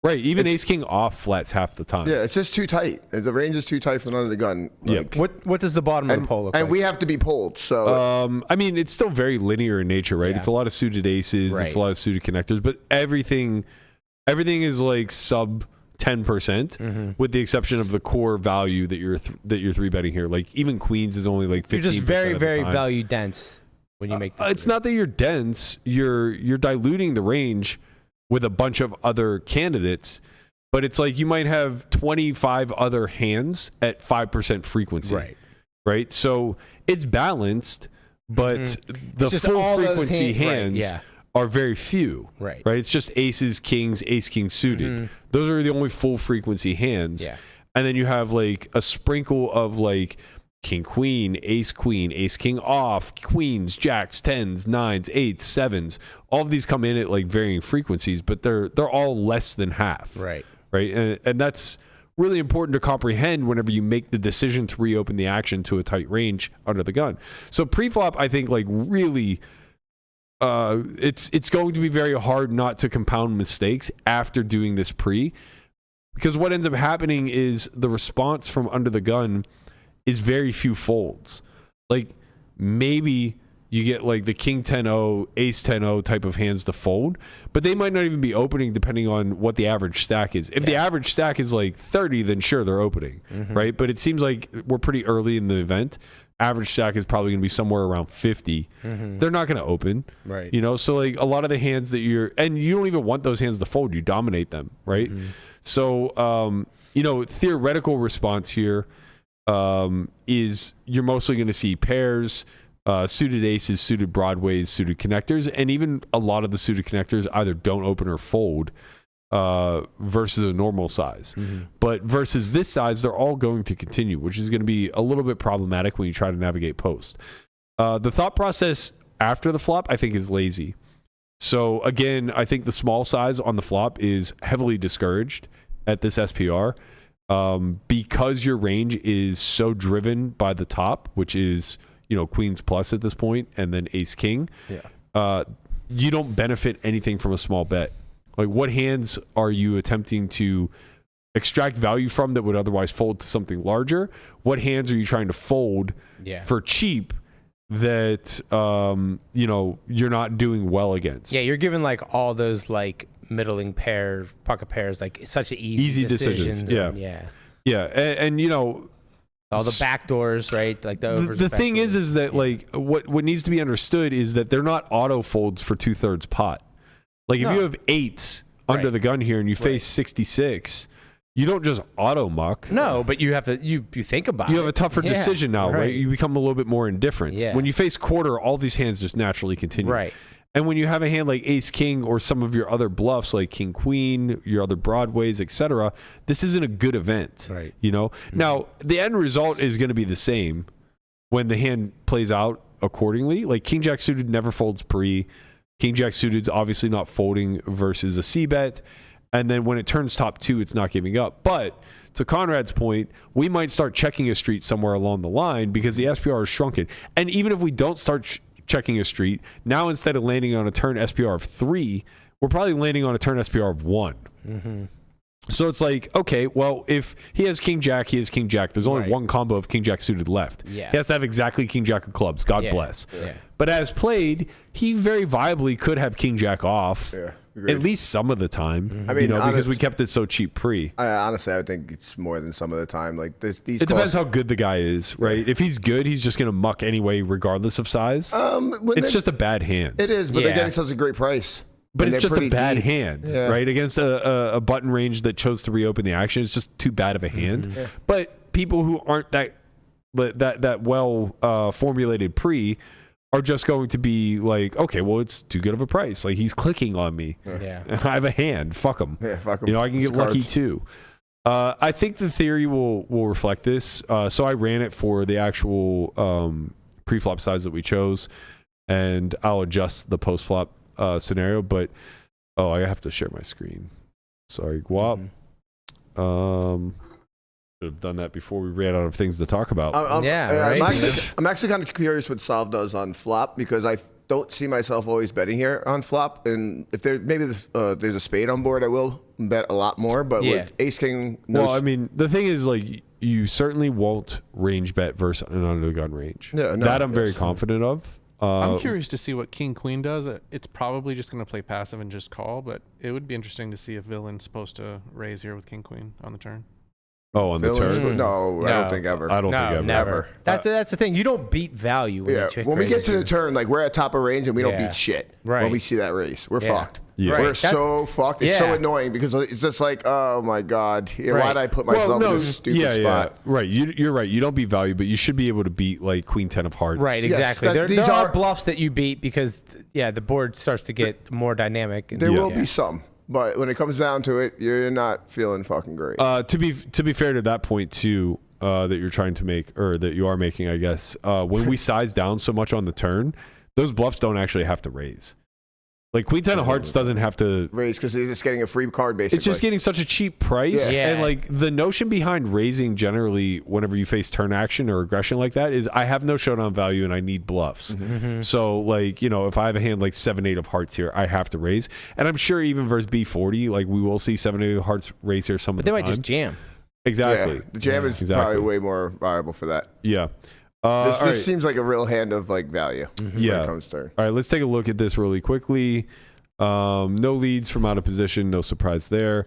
right. Even ace, king off flats half the time. Yeah, it's just too tight. The range is too tight for under the gun. Like, What does the bottom of the pole look like? And we have to be pulled. So I mean, it's still very linear in nature, right? Yeah. It's a lot of suited aces, Right. it's a lot of suited connectors, but everything is like sub 10%, with the exception of the core value that you're 3-betting here. Like even queens is only like 15%. You're just very, of the very time. value dense when you make. It's not that you're dense. You're diluting the range with a bunch of other candidates, but it's like you might have 25 other hands at 5% frequency. Right. So it's balanced, but the full frequency hands are very few. Right. It's just aces, kings, ace, king suited. Those are the only full frequency hands. Yeah. And then you have like a sprinkle of like king, queen, ace, king off, queens, jacks, 10s, 9s, 8s, 7s. All of these come in at like varying frequencies, but they're all less than half. Right. And that's really important to comprehend whenever you make the decision to reopen the action to a tight range under the gun. So pre-flop, I think like really it's going to be very hard not to compound mistakes after doing this pre, because what ends up happening is the response from under the gun is very few folds. Like maybe you get like the king 10-0, ace 10-0 type of hands to fold, but they might not even be opening depending on what the average stack is. If the average stack is like 30, then sure, they're opening, right? But it seems like we're pretty early in the event. Average stack is probably going to be somewhere around 50. They're not going to open, right? You know, so like a lot of the hands that you don't even want those hands to fold. You dominate them, right? So, theoretical response here is you're mostly going to see pairs, suited aces, suited broadways, suited connectors, and even a lot of the suited connectors either don't open or fold versus a normal size. But versus this size, they're all going to continue, which is going to be a little bit problematic when you try to navigate post. The thought process after the flop, I think, is lazy. So again, I think the small size on the flop is heavily discouraged at this SPR because your range is so driven by the top, which is queens plus at this point, and then ace king. You don't benefit anything from a small bet. Like, what hands are you attempting to extract value from that would otherwise fold to something larger? What hands are you trying to fold for cheap that you're not doing well against? Yeah, you're giving like all those like middling pair, pocket pairs, like such an easy decisions. And all the back doors, right? Like the thing is that like what needs to be understood is that they're not auto folds for 2/3 pot. Like if you have 8s under the gun here and you face 66, you don't just auto muck. No, but you have to you think about it. You have a tougher decision now, right? You become a little bit more indifferent. When you face quarter, all these hands just naturally continue. Right. And when you have a hand like ace king or some of your other bluffs like king queen, your other broadways, etc., this isn't a good event. Right. Now the end result is going to be the same when the hand plays out accordingly. Like king jack suited never folds pre. King jack suited's obviously not folding versus a C bet. And then when it turns top 2, it's not giving up. But to Conrad's point, we might start checking a street somewhere along the line because the SPR is shrunken. And even if we don't start checking a street, now instead of landing on a turn SPR of 3, we're probably landing on a turn SPR of 1. So it's like, okay, well, if he has king jack, he has king jack. There's only one combo of king jack suited left. He has to have exactly king jack of clubs. God bless. But as played, he very viably could have king jack off, At least some of the time. I mean, because we kept it so cheap pre. Honestly, I would think it's more than some of the time. Like these. It depends how good the guy is, right? Yeah. If he's good, he's just gonna muck anyway, regardless of size. It's just a bad hand. It is, but they're getting such a great price. But it's just a bad hand, right? Against a button range that chose to reopen the action, it's just too bad of a hand. Yeah. But people who aren't that well formulated pre are just going to be like, okay, well, it's too good of a price. Like, he's clicking on me. Yeah. I have a hand. Fuck him. Yeah, fuck him. I can get lucky too. I think the theory will reflect this. So I ran it for the actual pre-flop size that we chose, and I'll adjust the post-flop scenario. But, I have to share my screen. Sorry, Guap. Should have done that before we ran out of things to talk about. Right. I'm actually kind of curious what Solve does on flop, because I don't see myself always betting here on flop. And if there's a spade on board, I will bet a lot more. But with ace king, well, I mean, the thing is, like, you certainly won't range bet versus an under the gun range. Yeah, that I'm very confident of. I'm curious to see what king queen does. It's probably just going to play passive and just call, but it would be interesting to see if villain's supposed to raise here with king queen on the turn. Oh, on the turn? No, I don't think ever. I don't think ever. Never. That's the thing. You don't beat value when we get to the turn, like, we're at top of range and we don't beat shit. Right. When we see that race, we're fucked. Yeah. We're so fucked. It's so annoying because it's just like, oh my God, why'd I put myself in this stupid spot? Yeah. Right. You're right. You don't beat value, but you should be able to beat like queen 10 of hearts. Right. Exactly. Yes, there are bluffs that you beat because the board starts to get more dynamic. There will be some. But when it comes down to it, you're not feeling fucking great. To be fair to that point too, that you're trying to make, or that you are making, I guess, when we size down so much on the turn, those bluffs don't actually have to raise. Like queen 10 of hearts doesn't have to raise because it's just getting a free card, basically. It's just getting such a cheap price. Yeah. And like the notion behind raising generally whenever you face turn action or aggression like that is I have no showdown value and I need bluffs. Mm-hmm. So like, if I have a hand like 7-8 of hearts here, I have to raise. And I'm sure even versus B40, like we will see 7-8 of hearts raise here some of the time. But they might just jam. Exactly. Yeah, the jam is probably way more viable for that. Yeah. This seems like a real hand of like value. When it comes to. All right, let's take a look at this really quickly. No leads from out of position, no surprise there.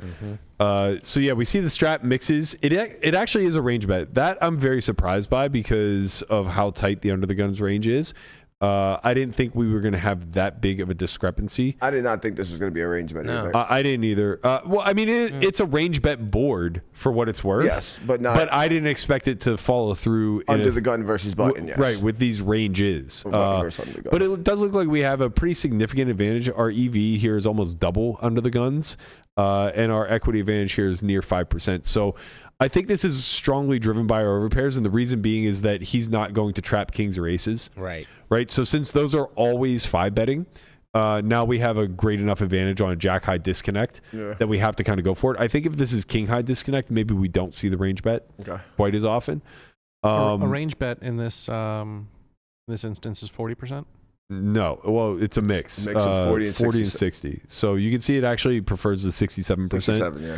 So we see the strat mixes. It actually is a range bet. That I'm very surprised by because of how tight the under the guns range is. I didn't think we were going to have that big of a discrepancy. I did not think this was going to be a range bet either. I didn't either. Well, I mean, it's a range bet board for what it's worth. Yes, but not. But I didn't expect it to follow through under the gun versus button. Yes, right, with these ranges. But it does look like we have a pretty significant advantage. Our EV here is almost double under the guns, and our equity advantage here is near 5%. So I think this is strongly driven by our overpairs, and the reason being is that he's not going to trap kings or aces. Right. So since those are always 5-betting, now we have a great enough advantage on a jack high disconnect that we have to kind of go for it. I think if this is king high disconnect, maybe we don't see the range bet quite as often. A range bet in this instance is 40%. No, well, it's a mix. A mix of 40 and 60. So you can see it actually prefers the 67%. 67, yeah.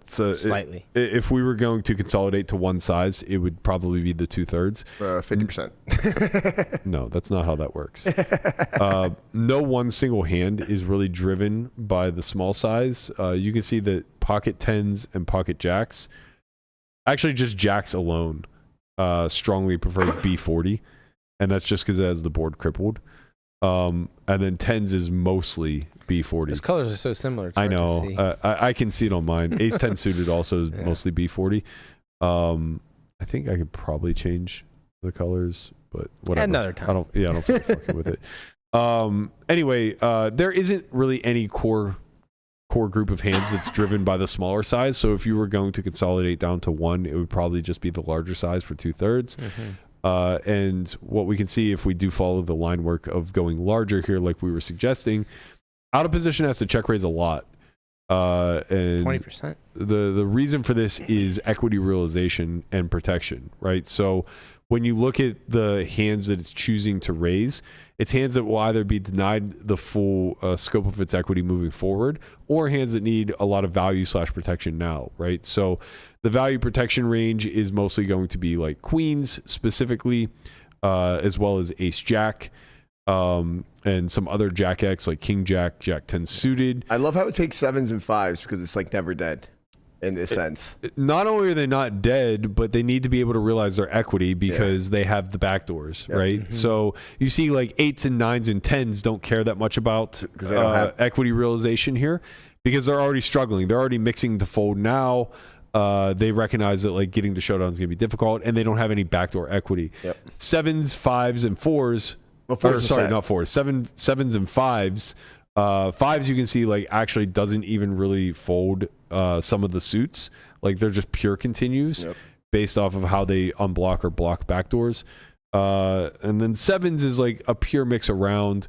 Slightly. If we were going to consolidate to one size, it would probably be the 2/3. 50%. No, that's not how that works. No one single hand is really driven by the small size. You can see that pocket 10s and pocket jacks, actually just jacks alone, strongly prefers B40, and that's just because it has the board crippled. And then 10s is mostly B40. Those colors are so similar. I know. I can see it on mine. Ace 10 suited also is mostly B40. I think I could probably change the colors, but whatever. Another time. I don't feel like fucking with it. Anyway, there isn't really any core group of hands that's driven by the smaller size. So if you were going to consolidate down to one, it would probably just be the larger size for 2/3. And what we can see if we do follow the line work of going larger here, like we were suggesting, out of position has to check raise a lot. And 20%. The reason for this is equity realization and protection, right? So when you look at the hands that it's choosing to raise, it's hands that will either be denied the full scope of its equity moving forward, or hands that need a lot of value / protection now, right? So the value protection range is mostly going to be like queens specifically, as well as ace jack. and some other Jack X like King Jack, Jack 10 suited. I love how it takes 7s and 5s because it's like never dead in this sense. Not only are they not dead, but they need to be able to realize their equity because they have the backdoors, right? Mm-hmm. So you see like 8s and 9s and 10s don't care that much about they don't have equity realization here because they're already struggling. They're already mixing to fold now. They recognize that like getting to showdown is going to be difficult, and they don't have any backdoor equity. 7s, 5s, and 4s. Well, not 4s. 7s and 5s. 5s you can see like actually doesn't even really fold some of the suits. Like they're just pure continues based off of how they unblock or block backdoors. And then 7s is like a pure mix around,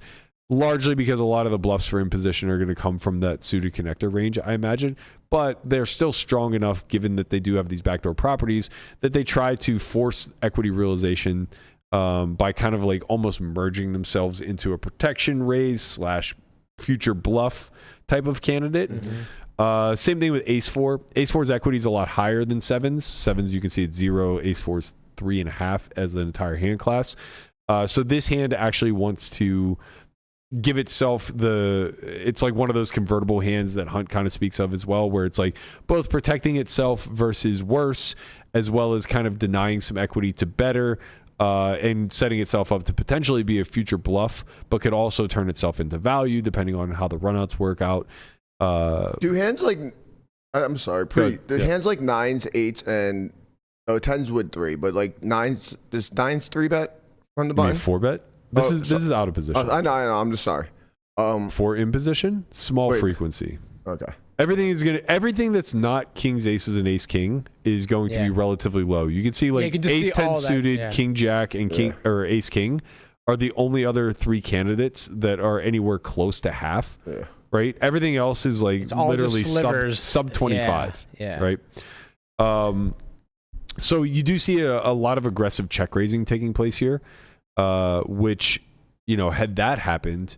largely because a lot of the bluffs for imposition are going to come from that suited connector range, I imagine. But they're still strong enough, given that they do have these backdoor properties, that they try to force equity realization by kind of like almost merging themselves into a protection raise / future bluff type of candidate. Same thing with Ace 4. Ace 4's equity is a lot higher than 7s. 7s you can see it's 0. Ace 4's 3.5 as an entire hand class. So this hand actually wants to give itself it's like one of those convertible hands that Hunt kind of speaks of as well, where it's like both protecting itself versus worse, as well as kind of denying some equity to better, and setting itself up to potentially be a future bluff, but could also turn itself into value depending on how the runouts work out. Do hands like, I'm sorry, hands like 9s, 8s, and 10s would 3, but like 9s, does 9s 3-bet from the button? 4-bet? This is out of position. I know, I'm just sorry. For in position, small frequency. Okay. Everything that's not kings, aces, and ace king is going to be relatively low. You can see like ace 10 suited, king jack, and king or ace king are the only other 3 candidates that are anywhere close to half. Yeah. Right. Everything else is like literally sub 25. Yeah. Right. So you do see a lot of aggressive check raising taking place here, which, had that happened,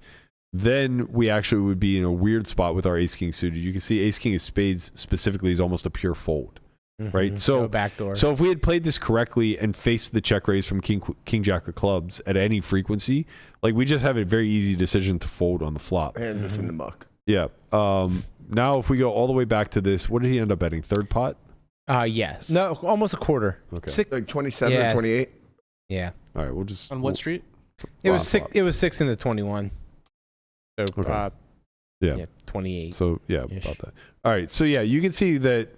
then we actually would be in a weird spot with our ace king suited. You can see ace king of spades specifically is almost a pure fold, right? So backdoor. So if we had played this correctly and faced the check raise from king jack of clubs at any frequency, like we just have a very easy decision to fold on the flop. And this in the muck. Yeah. Now if we go all the way back to this, what did he end up betting? Third pot? Yes. No, almost a quarter. Okay. Like 27 or 28. Yeah. All right. We'll just on what street? It was 6. It was 6 into 21. So yeah, 28. So yeah, about that. All right. So yeah, you can see that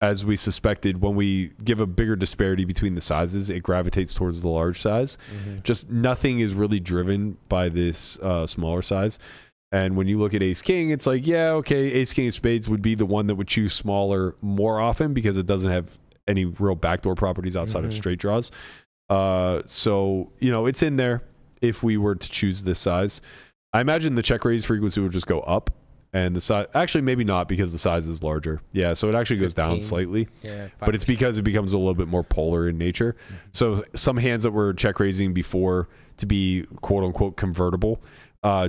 as we suspected, when we give a bigger disparity between the sizes, it gravitates towards the large size. Just nothing is really driven by this smaller size. And when you look at ace king, it's like, yeah, okay, ace king of spades would be the one that would choose smaller more often because it doesn't have any real backdoor properties outside of straight draws. So, it's in there if we were to choose this size. I imagine the check raise frequency would just go up, and the size, actually maybe not because the size is larger. Yeah, so it actually goes down slightly. Yeah, but it's because it becomes a little bit more polar in nature. So some hands that were check raising before to be quote unquote convertible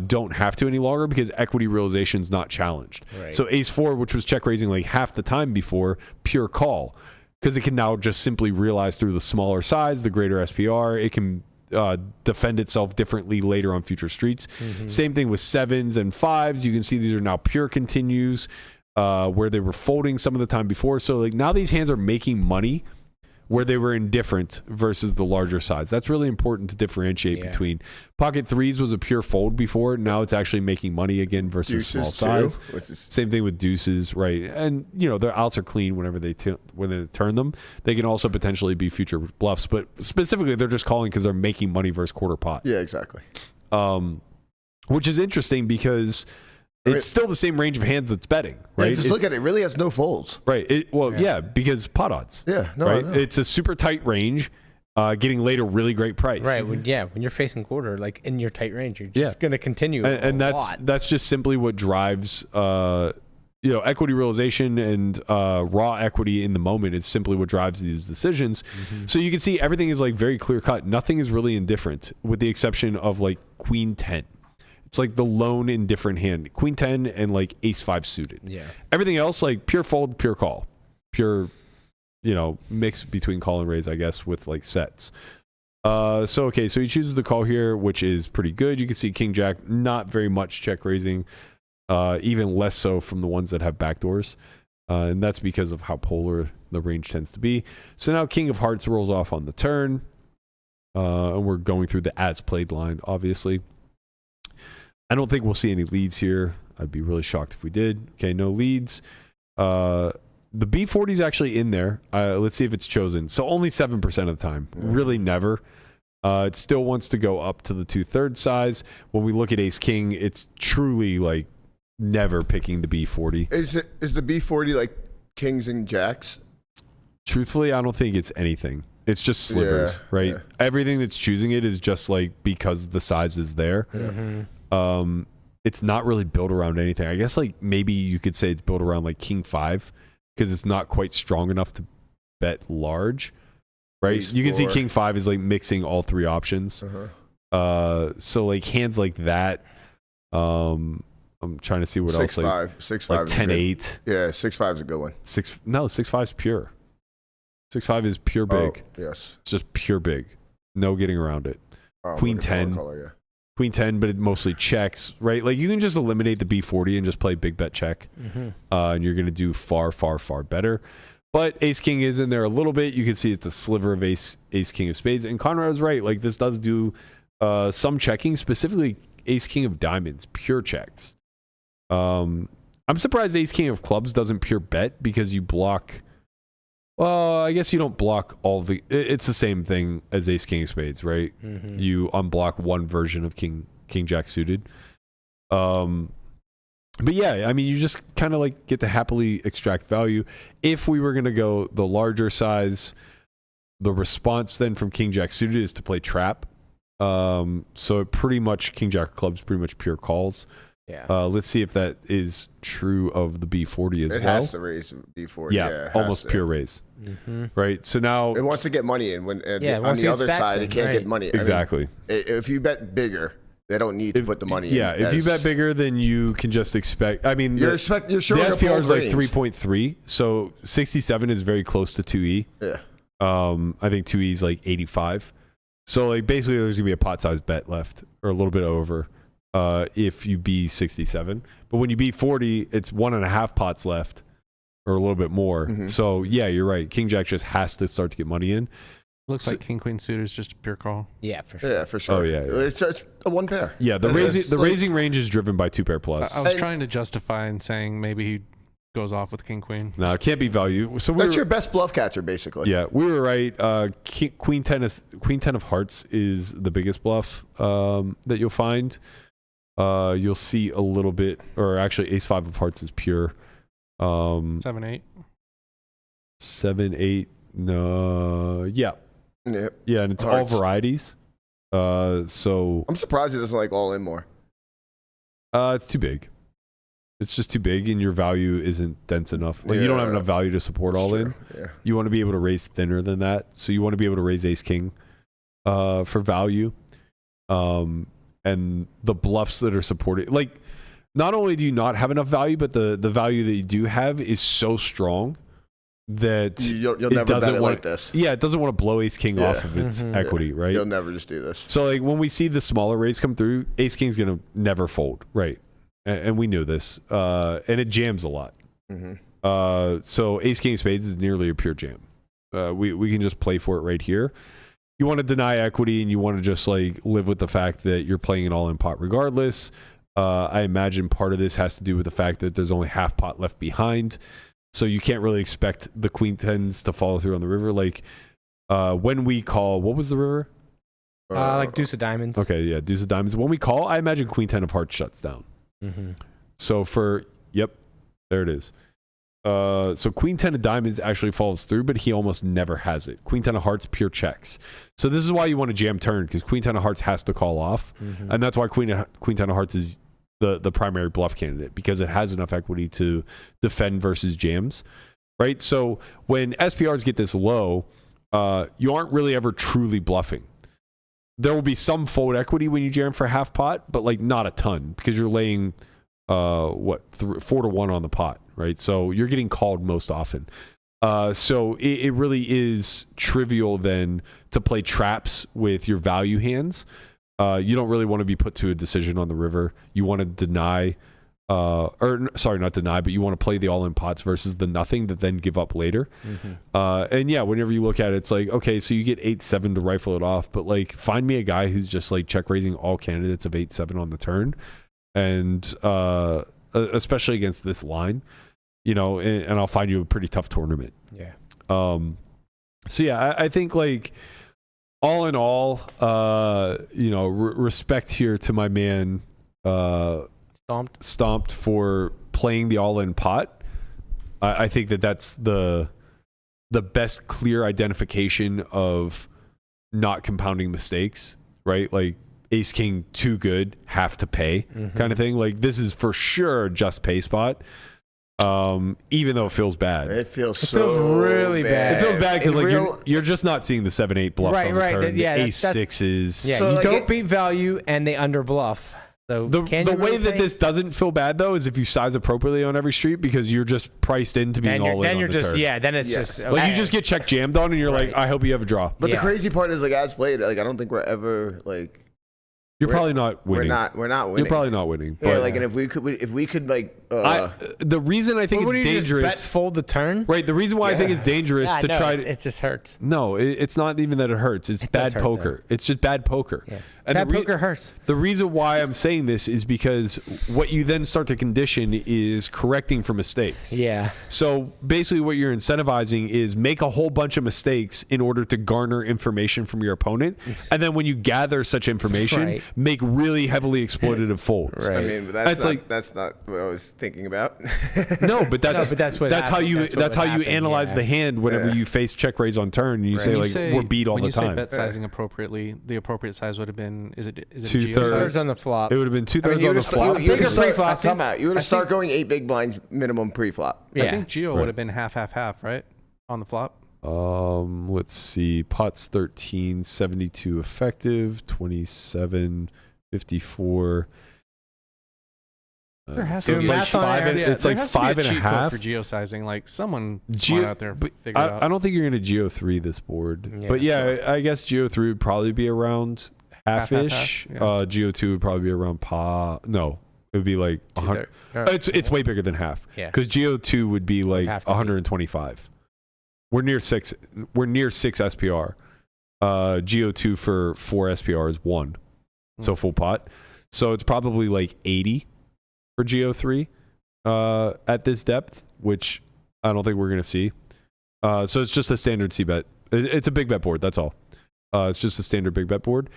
don't have to any longer because equity realization is not challenged. Right. So ace 4, which was check raising like half the time before, pure call, because it can now just simply realize through the smaller size, the greater SPR. It can defend itself differently later on future streets. Same thing with 7s and 5s. You can see these are now pure continues where they were folding some of the time before. So like now these hands are making money where they were indifferent versus the larger size. That's really important to differentiate between. Pocket 3s was a pure fold before. Now it's actually making money again versus deuces small size. Same thing with deuces, right? And, their outs are clean whenever they turn them. They can also potentially be future bluffs, but specifically they're just calling because they're making money versus quarter pot. Yeah, exactly. Which is interesting because it's still the same range of hands that's betting, right? Yeah, just look at it. It really has no folds. Right. Because pot odds. Yeah. No, right? No. It's a super tight range, getting laid a really great price. Right. When you're facing quarter, like in your tight range, you're just going to continue. And that's just simply what drives, equity realization and raw equity in the moment is simply what drives these decisions. So you can see everything is like very clear cut. Nothing is really indifferent with the exception of like queen 10. It's like the lone indifferent hand. Queen 10 and like ace 5 suited. Yeah. Everything else, like pure fold, pure call. Pure, mix between call and raise, I guess, with like sets. So he chooses the call here, which is pretty good. You can see King Jack, not very much check raising, even less so from the ones that have backdoors. And that's because of how polar the range tends to be. So now King of Hearts rolls off on the turn. And we're going through the as played line, obviously. I don't think we'll see any leads here. I'd be really shocked if we did. Okay, no leads. The B40 is actually in there. Let's see if it's chosen. So only 7% of the time. Really never. It still wants to go up to the 2/3 size. When we look at Ace King, it's truly like never picking the B40. Is the B40 like kings and jacks? Truthfully, I don't think it's anything. It's just slivers, right? Yeah. Everything that's choosing it is just like because the size is there. Mm-hmm. It's not really built around anything. I guess like maybe you could say it's built around like King 5 because it's not quite strong enough to bet large, right? You can see King 5 is like mixing all three options. So like hands like that. I'm trying to see what else. 6-5, like 10-8. Yeah, 6-5 is a good one. 6-5 is pure. 6-5 is pure big. Oh, yes. It's just pure big. No getting around it. Queen 10. Color, Queen 10, but it mostly checks, right? Like you can just eliminate the B40 and just play big bet check. Mm-hmm. And you're going to do far, far, far better. But Ace King is in there a little bit. You can see it's a sliver of Ace King of Spades. And Conrad's right. Like this does do some checking, specifically Ace King of Diamonds, pure checks. I'm surprised Ace King of Clubs doesn't pure bet because you block. Well, I guess you don't block all the. It's the same thing as Ace King of Spades, right? Mm-hmm. You unblock one version of King Jack suited. But yeah, I mean, you just kind of like get to happily extract value. If we were going to go the larger size, the response then from King Jack suited is to play trap. So it pretty much King Jack of Clubs pretty much pure calls. Yeah. Let's see if that is true of the B40 as well. It has to raise B40. Yeah, almost pure raise. Mm-hmm. Right. So now it wants to get money in. When on the other side, it can't get money. Exactly. I mean, if you bet bigger, they don't need to put the money in. Yeah. If you bet bigger, then you can just expect. I mean, you're sure the SPR is like 3.3, so 67 is very close to 2E. Yeah. I think 2E is like 85. So like basically, there's gonna be a pot size bet left or a little bit over. If you be 67, but when you beat 40, it's 1.5 pots left or a little bit more. Mm-hmm. So yeah, you're right. King Jack just has to start to get money in. Looks like King Queen suited is just a pure call. Yeah, for sure. Yeah, for sure. Oh yeah. It's a one pair. Yeah, the raising range is driven by 2 pair plus. I was trying to justify and saying maybe he goes off with King Queen. No, it can't be value. So that's your best bluff catcher, basically. Yeah, we were right. Queen 10 of Hearts is the biggest bluff that you'll find. You'll see a little bit, or actually Ace 5 of Hearts is pure. 7-8. 7-8. No. Yeah. Yep. Yeah, and it's Hearts. All varieties. So I'm surprised it doesn't like all in more. It's too big. It's just too big, and your value isn't dense enough. Like you don't have enough value to support all in. Yeah. You want to be able to raise thinner than that. So you want to be able to raise Ace King for value. And the bluffs that are supported, like not only do you not have enough value, but the value that you do have is so strong that you'll never bet it like this. Yeah, it doesn't want to blow Ace King off of its equity, right? You'll never just do this. So like when we see the smaller raise come through, Ace King's gonna never fold, right? And we knew this, and it jams a lot. Mm-hmm. So Ace King of Spades is nearly a pure jam. We can just play for it right here. You want to deny equity and you want to just like live with the fact that you're playing an all-in pot regardless. I imagine part of this has to do with the fact that there's only half pot left behind. So you can't really expect the Queen 10s to follow through on the river. Like when we call, what was the river? Like Deuce of Diamonds. Okay, yeah, Deuce of Diamonds. When we call, I imagine Queen 10 of Hearts shuts down. Mm-hmm. So there it is. So Queen 10 of Diamonds actually follows through, but he almost never has it. Queen 10 of Hearts, pure checks. So this is why you want to jam turn, because Queen 10 of Hearts has to call off. Mm-hmm. And that's why Queen 10 of Hearts is the primary bluff candidate, because it has enough equity to defend versus jams, right? So when SPRs get this low, you aren't really ever truly bluffing. There will be some fold equity when you jam for half pot, but like not a ton, because you're laying 4-1 on the pot, right? So you're getting called most often. So it really is trivial then to play traps with your value hands. You don't really want to be put to a decision on the river. You want to deny, not deny, but you want to play the all-in pots versus the nothing that then give up later. And yeah, whenever you look at it, it's like, okay, so you get 8-7 to rifle it off, but like find me a guy who's just like check raising all candidates of 8-7 on the turn, and especially against this line, you know, and I'll find you a pretty tough tournament. Yeah. So yeah, I think like all in all, you know, respect here to my man, Stomped for playing the all-in pot. I think that's the best clear identification of not compounding mistakes, right? Like ace king too good, have to pay kind of thing. Like this is for sure just pay spot. Even though it feels bad. It feels really bad. It feels bad because like you're just not seeing the 7-8 bluffs on the turn. Yeah, the ace sixes. Yeah, so you like don't beat value and they under bluff. So the way that this doesn't feel bad though is if you size appropriately on every street because you're just priced into being all in on the turn. Then it's just like you just get check jammed on and you're like, I hope you have a draw. But the crazy part is like as played, like I don't think we're ever like. You're probably not winning. We're not winning. You're probably not winning. Yeah, But like, and if we could like, the reason I think it's dangerous. Bet fold the turn. Right. The reason why I think it's dangerous to try to. It just hurts. No, it's not even that it hurts. It's bad poker. It's just bad poker. Yeah. And bad poker hurts. The reason why I'm saying this is because what you then start to condition is correcting for mistakes. Yeah. So basically what you're incentivizing is make a whole bunch of mistakes in order to garner information from your opponent. And then when you gather such information, make really heavily exploitative folds. I mean, but that's not what I was thinking about. No, but that's how you happen, analyze the hand whenever you face check raise on turn and you say like we're beat all the time. When you say bet sizing appropriately, the appropriate size would have been is it 2/3 on the flop? It would have been 2/3 on the flop. You would have start going 8 big blinds minimum pre-flop. I think Geo would have been half, right, on the flop. Let's see. Pots 13, 72 effective, 27, 54. So it's like 5.5 for geo sizing. Like someone smart out there figured it out. I don't think you're going to Geo 3 this board, but yeah, I guess Geo 3 would probably be around half-ish. Geo 2 would probably be around No, it would be like 100. It's way bigger than half. Yeah, because Geo 2 would be like 125. We're near 6 SPR. Geo 2 for 4 SPR is 1, so full pot. So it's probably like 80 for Geo 3 at this depth, which I don't think we're going to see. So it's just a standard C-bet. It's a big bet board, that's all. It's just a standard big bet board.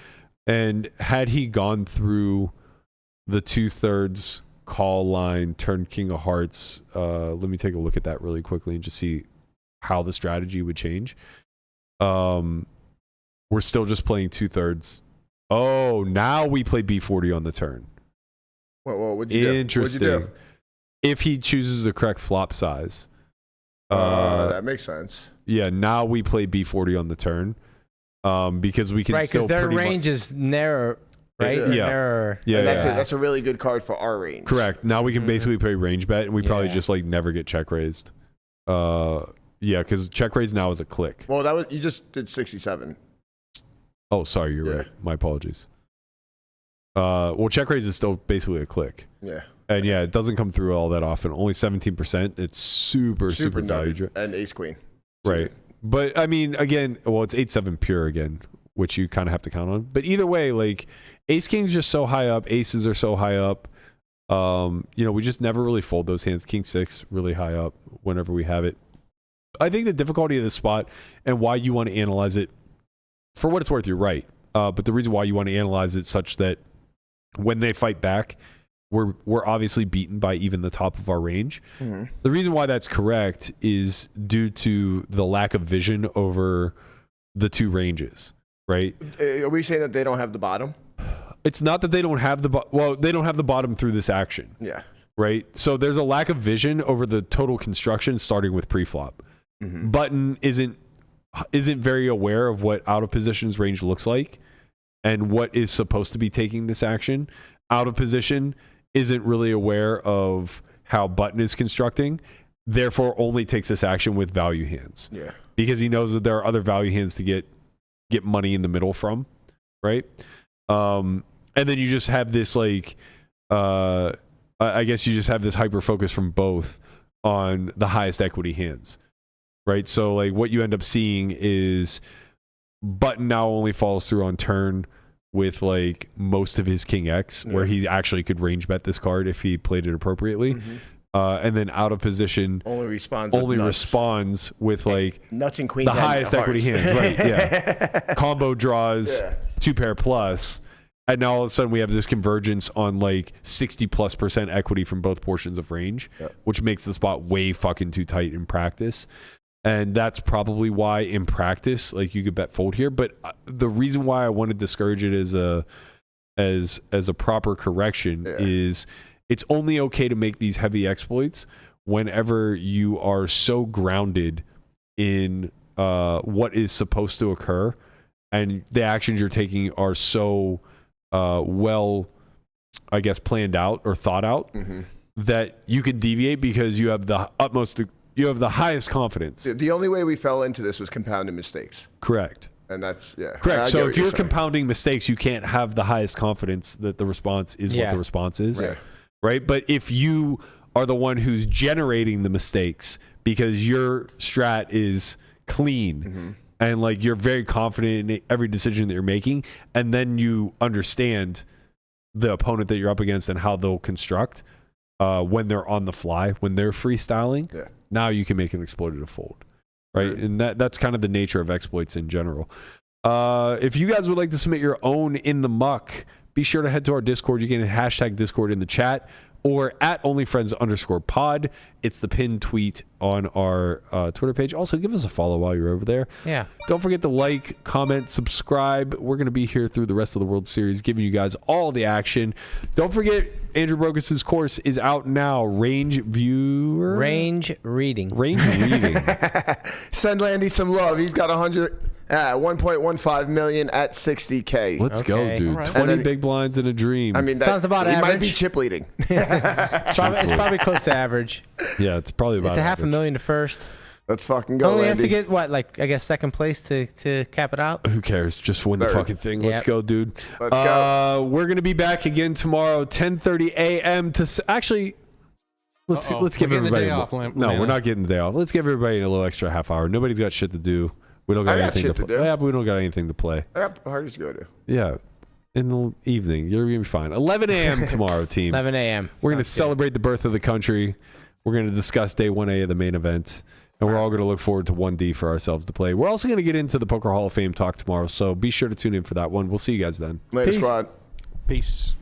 And had he gone through the 2/3 call line, turn king of hearts, let me take a look at that really quickly and just see how the strategy would change. We're still just playing 2/3. Oh, now we play B40 on the turn. Well, what'd you do? Interesting. What'd you do? If he chooses the correct flop size. That makes sense. Yeah, now we play B40 on the turn. Because we can still their range is narrow, right? Yeah. That's a really good card for our range. Correct. Now we can basically play range bet, and we probably just like never get check raised. Yeah, because check raise now is a click. Well, you just did 67. Oh, sorry, you're right. My apologies. Well, check raise is still basically a click. Yeah. And yeah, it doesn't come through all that often. Only 17%. It's super value. And ace queen. Right. But I mean, again, well, it's 8-7 pure again, which you kind of have to count on. But either way, like ace king's just so high up, aces are so high up. You know, we just never really fold those hands. King 6 really high up whenever we have it. I think the difficulty of this spot and why you want to analyze it, for what it's worth, you're right. But the reason why you want to analyze it such that when they fight back, we're obviously beaten by even the top of our range. Mm-hmm. The reason why that's correct is due to the lack of vision over the two ranges, right? Are we saying that they don't have the bottom? It's not that they don't have they don't have the bottom through this action. Yeah. Right? So there's a lack of vision over the total construction starting with pre-flop. Mm-hmm. Button isn't very aware of what out of position's range looks like and what is supposed to be taking this action. Out of position isn't really aware of how button is constructing, therefore only takes this action with value hands. Yeah. Because he knows that there are other value hands to get money in the middle from, right? And then you just have this like, I guess you just have this hyper focus from both on the highest equity hands, right? So like what you end up seeing is Button now only falls through on turn with like most of his King X, where he actually could range bet this card if he played it appropriately. And then out of position only responds with like nuts and queens, the highest equity hands, right? Yeah, combo draws, 2-pair plus, and now all of a sudden we have this convergence on like 60+% equity from both portions of range, which makes the spot way fucking too tight in practice. And that's probably why in practice, like you could bet fold here. But the reason why I want to discourage it as a proper correction is it's only okay to make these heavy exploits whenever you are so grounded in what is supposed to occur, and the actions you're taking are so well, I guess, planned out or thought out that you can deviate because you have the highest confidence. The only way we fell into this was compounding mistakes. Correct. And that's, correct. So if you're compounding mistakes, you can't have the highest confidence that the response is what the response is. Right. But if you are the one who's generating the mistakes because your strat is clean and like you're very confident in every decision that you're making, and then you understand the opponent that you're up against and how they'll construct when they're on the fly, when they're freestyling, now you can make an exploitative fold. Right. And that's kind of the nature of exploits in general. If you guys would like to submit your own in the muck, be sure to head to our Discord. You can hashtag Discord in the chat or at onlyfriends_pod. It's the pinned tweet on our Twitter page. Also, give us a follow while you're over there. Yeah. Don't forget to like, comment, subscribe. We're going to be here through the rest of the World Series, giving you guys all the action. Don't forget, Andrew Brokos' course is out now. Range reading. Send Landy some love. He's got 1.15 million at 60K. Let's go, dude. Right. 20 big blinds in a dream. I mean, sounds about average. He might be chip leading. It's probably close to average. Yeah, it's probably about It's a $500,000 to first. Let's fucking go, Only Landy. has to get, what, like, I guess second place to cap it out? Who cares? Just win the fucking thing. Let's go, dude. Let's go. We're going to be back again tomorrow, 10:30 a.m. Actually, let's give everybody we're not getting the day off. Let's give everybody a little extra half hour. Nobody's got shit to do. We don't got anything to play. Yeah, but we don't got anything to play. I got parties to go to. Yeah. In the evening. You're going to be fine. 11 a.m. tomorrow, team. 11 a.m. We're going to celebrate the birth of the country. We're going to discuss day 1A of the main event. And we're all going to look forward to 1D for ourselves to play. We're also going to get into the Poker Hall of Fame talk tomorrow. So be sure to tune in for that one. We'll see you guys then. Later, squad. Peace.